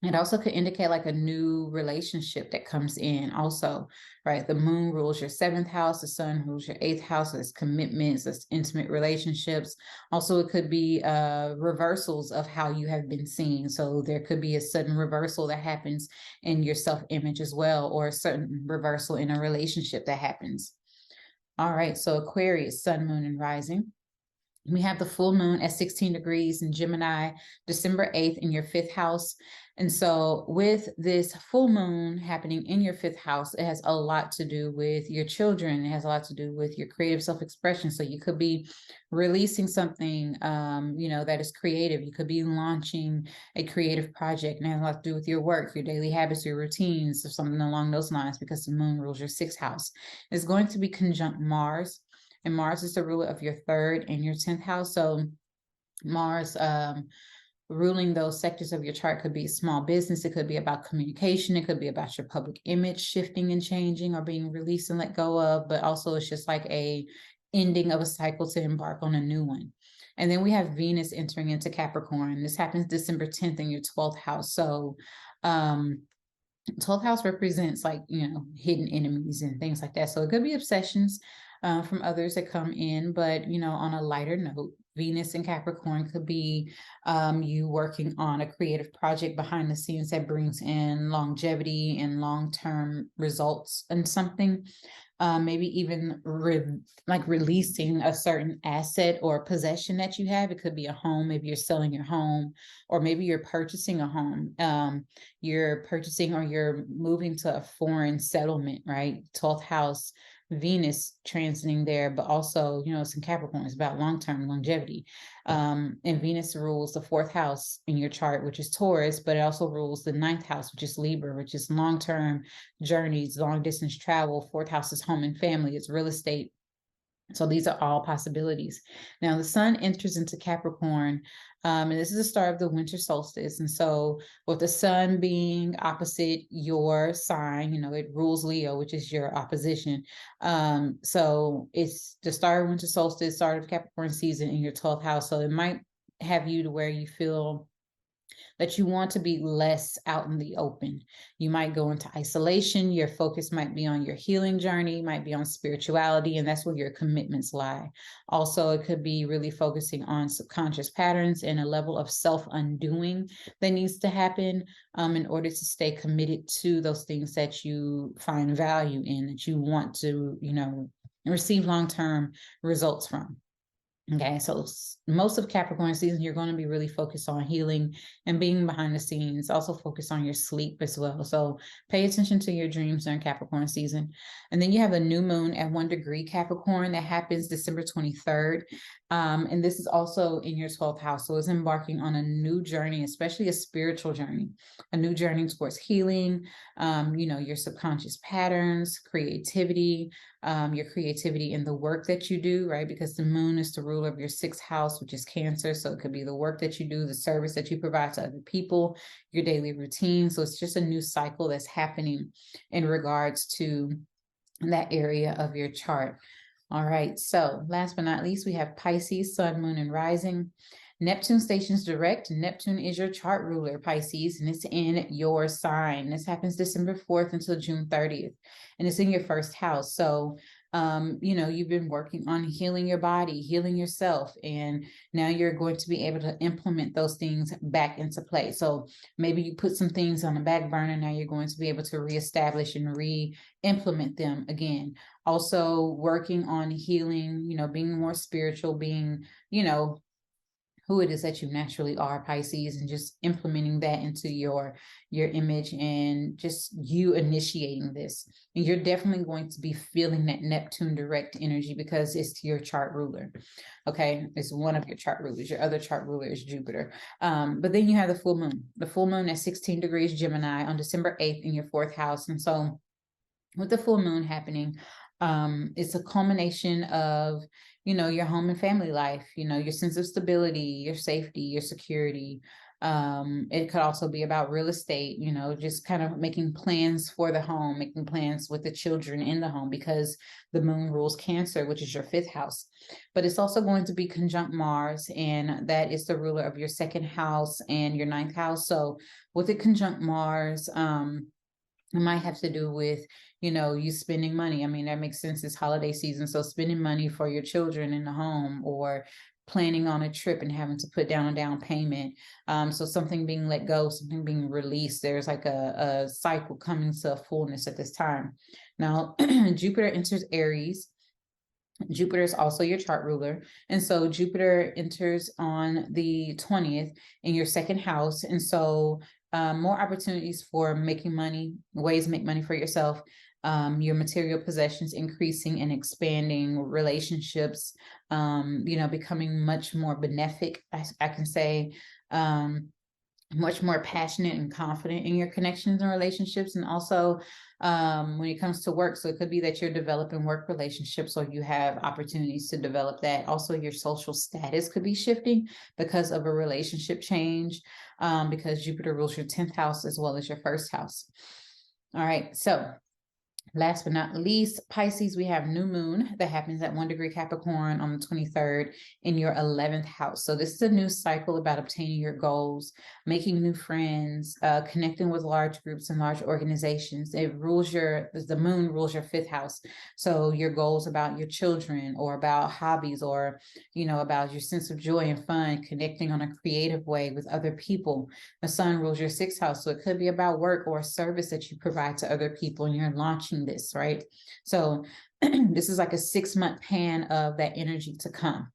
S1: It also could indicate like a new relationship that comes in also, right? The moon rules your 7th house, the sun rules your 8th house. That's commitments, that's intimate relationships. Also, it could be reversals of how you have been seen. So there could be a sudden reversal that happens in your self-image as well, or a certain reversal in a relationship that happens. All right, so Aquarius, sun, moon, and rising. We have the full moon at 16 degrees in Gemini, December 8th in your 5th house. And so with this full moon happening in your 5th house, it has a lot to do with your children. It has a lot to do with your creative self-expression. So you could be releasing something, you know, that is creative. You could be launching a creative project, and it has a lot to do with your work, your daily habits, your routines, or something along those lines, because the moon rules your 6th house. It's going to be conjunct Mars. And Mars is the ruler of your 3rd and your 10th house. So Mars ruling those sectors of your chart could be small business. It could be about communication. It could be about your public image shifting and changing or being released and let go of. But also it's just like a ending of a cycle to embark on a new one. And then we have Venus entering into Capricorn. This happens December 10th in your 12th house. So 12th house represents like, you know, hidden enemies and things like that. So it could be obsessions from others that come in, but, you know, on a lighter note, Venus in Capricorn could be you working on a creative project behind the scenes that brings in longevity and long-term results and something. Maybe even releasing a certain asset or possession that you have. It could be a home. Maybe you're selling your home, or maybe you're purchasing a home. You're purchasing or you're moving to a foreign settlement, right? 12th house, Venus transiting there, but also, you know, it's in Capricorn. It's about long-term longevity. And Venus rules the 4th house in your chart, which is Taurus, but it also rules the 9th house, which is Libra, which is long-term journeys, long distance travel. 4th house is home and family, it's real estate. So these are all possibilities. Now the sun enters into Capricorn, and this is the start of the winter solstice. And so with the sun being opposite your sign, you know, it rules Leo, which is your opposition. So it's the start of winter solstice, start of Capricorn season in your 12th house. So it might have you to where you feel that you want to be less out in the open. You might go into isolation. Your focus might be on your healing journey, might be on spirituality, and that's where your commitments lie. Also, it could be really focusing on subconscious patterns and a level of self-undoing that needs to happen in order to stay committed to those things that you find value in, that you want to, you know, receive long-term results from. Okay, so most of Capricorn season, you're going to be really focused on healing and being behind the scenes. Also focus on your sleep as well. So pay attention to your dreams during Capricorn season. And then you have a new moon at 1 degree Capricorn that happens December 23rd. And this is also in your 12th house. So it's embarking on a new journey, especially a spiritual journey, a new journey towards healing, your subconscious patterns, creativity, your creativity in the work that you do, right? Because the moon is the ruler of your 6th house, which is Cancer. So it could be the work that you do, the service that you provide to other people, your daily routine. So it's just a new cycle that's happening in regards to that area of your chart. All right. So last but not least, we have Pisces, Sun, Moon, and Rising. Neptune stations direct. Neptune is your chart ruler, Pisces, and it's in your sign. This happens December 4th until June 30th, and it's in your 1st house. So, you've been working on healing your body, healing yourself, and now you're going to be able to implement those things back into play. So maybe you put some things on the back burner. Now you're going to be able to reestablish and re-implement them again. Also working on healing, being more spiritual, being, who it is that you naturally are, Pisces, and just implementing that into your image and just you initiating this. And you're definitely going to be feeling that Neptune direct energy because it's your chart ruler. Okay, it's one of your chart rulers. Your other chart ruler is Jupiter. But then you have the full moon. The full moon at 16 degrees Gemini on December 8th in your 4th house. And so with the full moon happening, it's a culmination of your home and family life, your sense of stability, your safety, your security. It could also be about real estate, just kind of making plans for the home, making plans with the children in the home, because the moon rules Cancer, which is your 5th house. But it's also going to be conjunct Mars, and that is the ruler of your 2nd house and your 9th house. So with the conjunct Mars, it might have to do with, you spending money. I mean, that makes sense. It's holiday season. So spending money for your children in the home, or planning on a trip and having to put down a down payment. So something being let go, something being released. There's like a cycle coming to a fullness at this time. Now, Jupiter enters Aries. Jupiter is also your chart ruler. And so Jupiter enters on the 20th in your 2nd house. And so more opportunities for making money, ways to make money for yourself, your material possessions increasing and expanding, relationships, becoming much more benefic, I can say, much more passionate and confident in your connections and relationships. And also when it comes to work, so it could be that you're developing work relationships, or you have opportunities to develop that. Also, your social status could be shifting because of a relationship change, because Jupiter rules your 10th house as well as your 1st house. All right, so last but not least, Pisces, we have new moon that happens at 1 degree Capricorn on the 23rd in your 11th house. So this is a new cycle about obtaining your goals, making new friends, connecting with large groups and large organizations. The moon rules your 5th house. So your goals about your children, or about hobbies, or, about your sense of joy and fun, connecting on a creative way with other people. The sun rules your 6th house. So it could be about work or a service that you provide to other people, and you're launching this, right? So this is like a 6-month pan of that energy to come.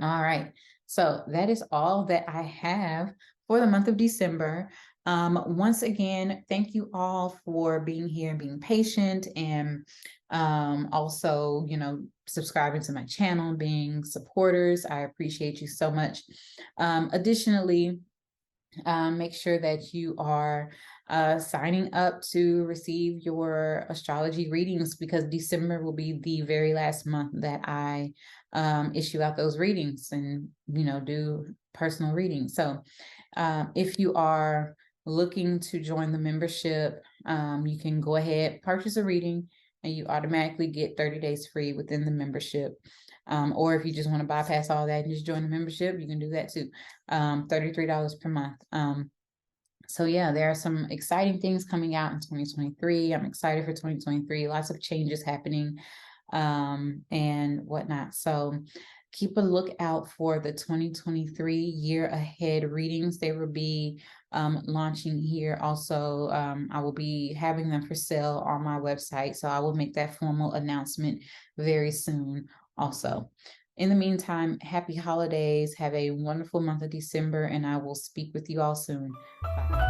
S1: All right. So that is all that I have for the month of December. Once again, thank you all for being here and being patient, and also, subscribing to my channel, being supporters. I appreciate you so much. Additionally, make sure that you are signing up to receive your astrology readings, because December will be the very last month that I issue out those readings and, do personal readings. So if you are looking to join the membership, you can go ahead, purchase a reading, and you automatically get 30 days free within the membership. Or if you just want to bypass all that and just join the membership, you can do that too. $33 per month. So yeah, there are some exciting things coming out in 2023. I'm excited for 2023. Lots of changes happening, and whatnot. So keep a lookout for the 2023 year ahead readings. They will be launching here. Also, I will be having them for sale on my website. So I will make that formal announcement very soon also. In the meantime, happy holidays. Have a wonderful month of December, and I will speak with you all soon. Bye.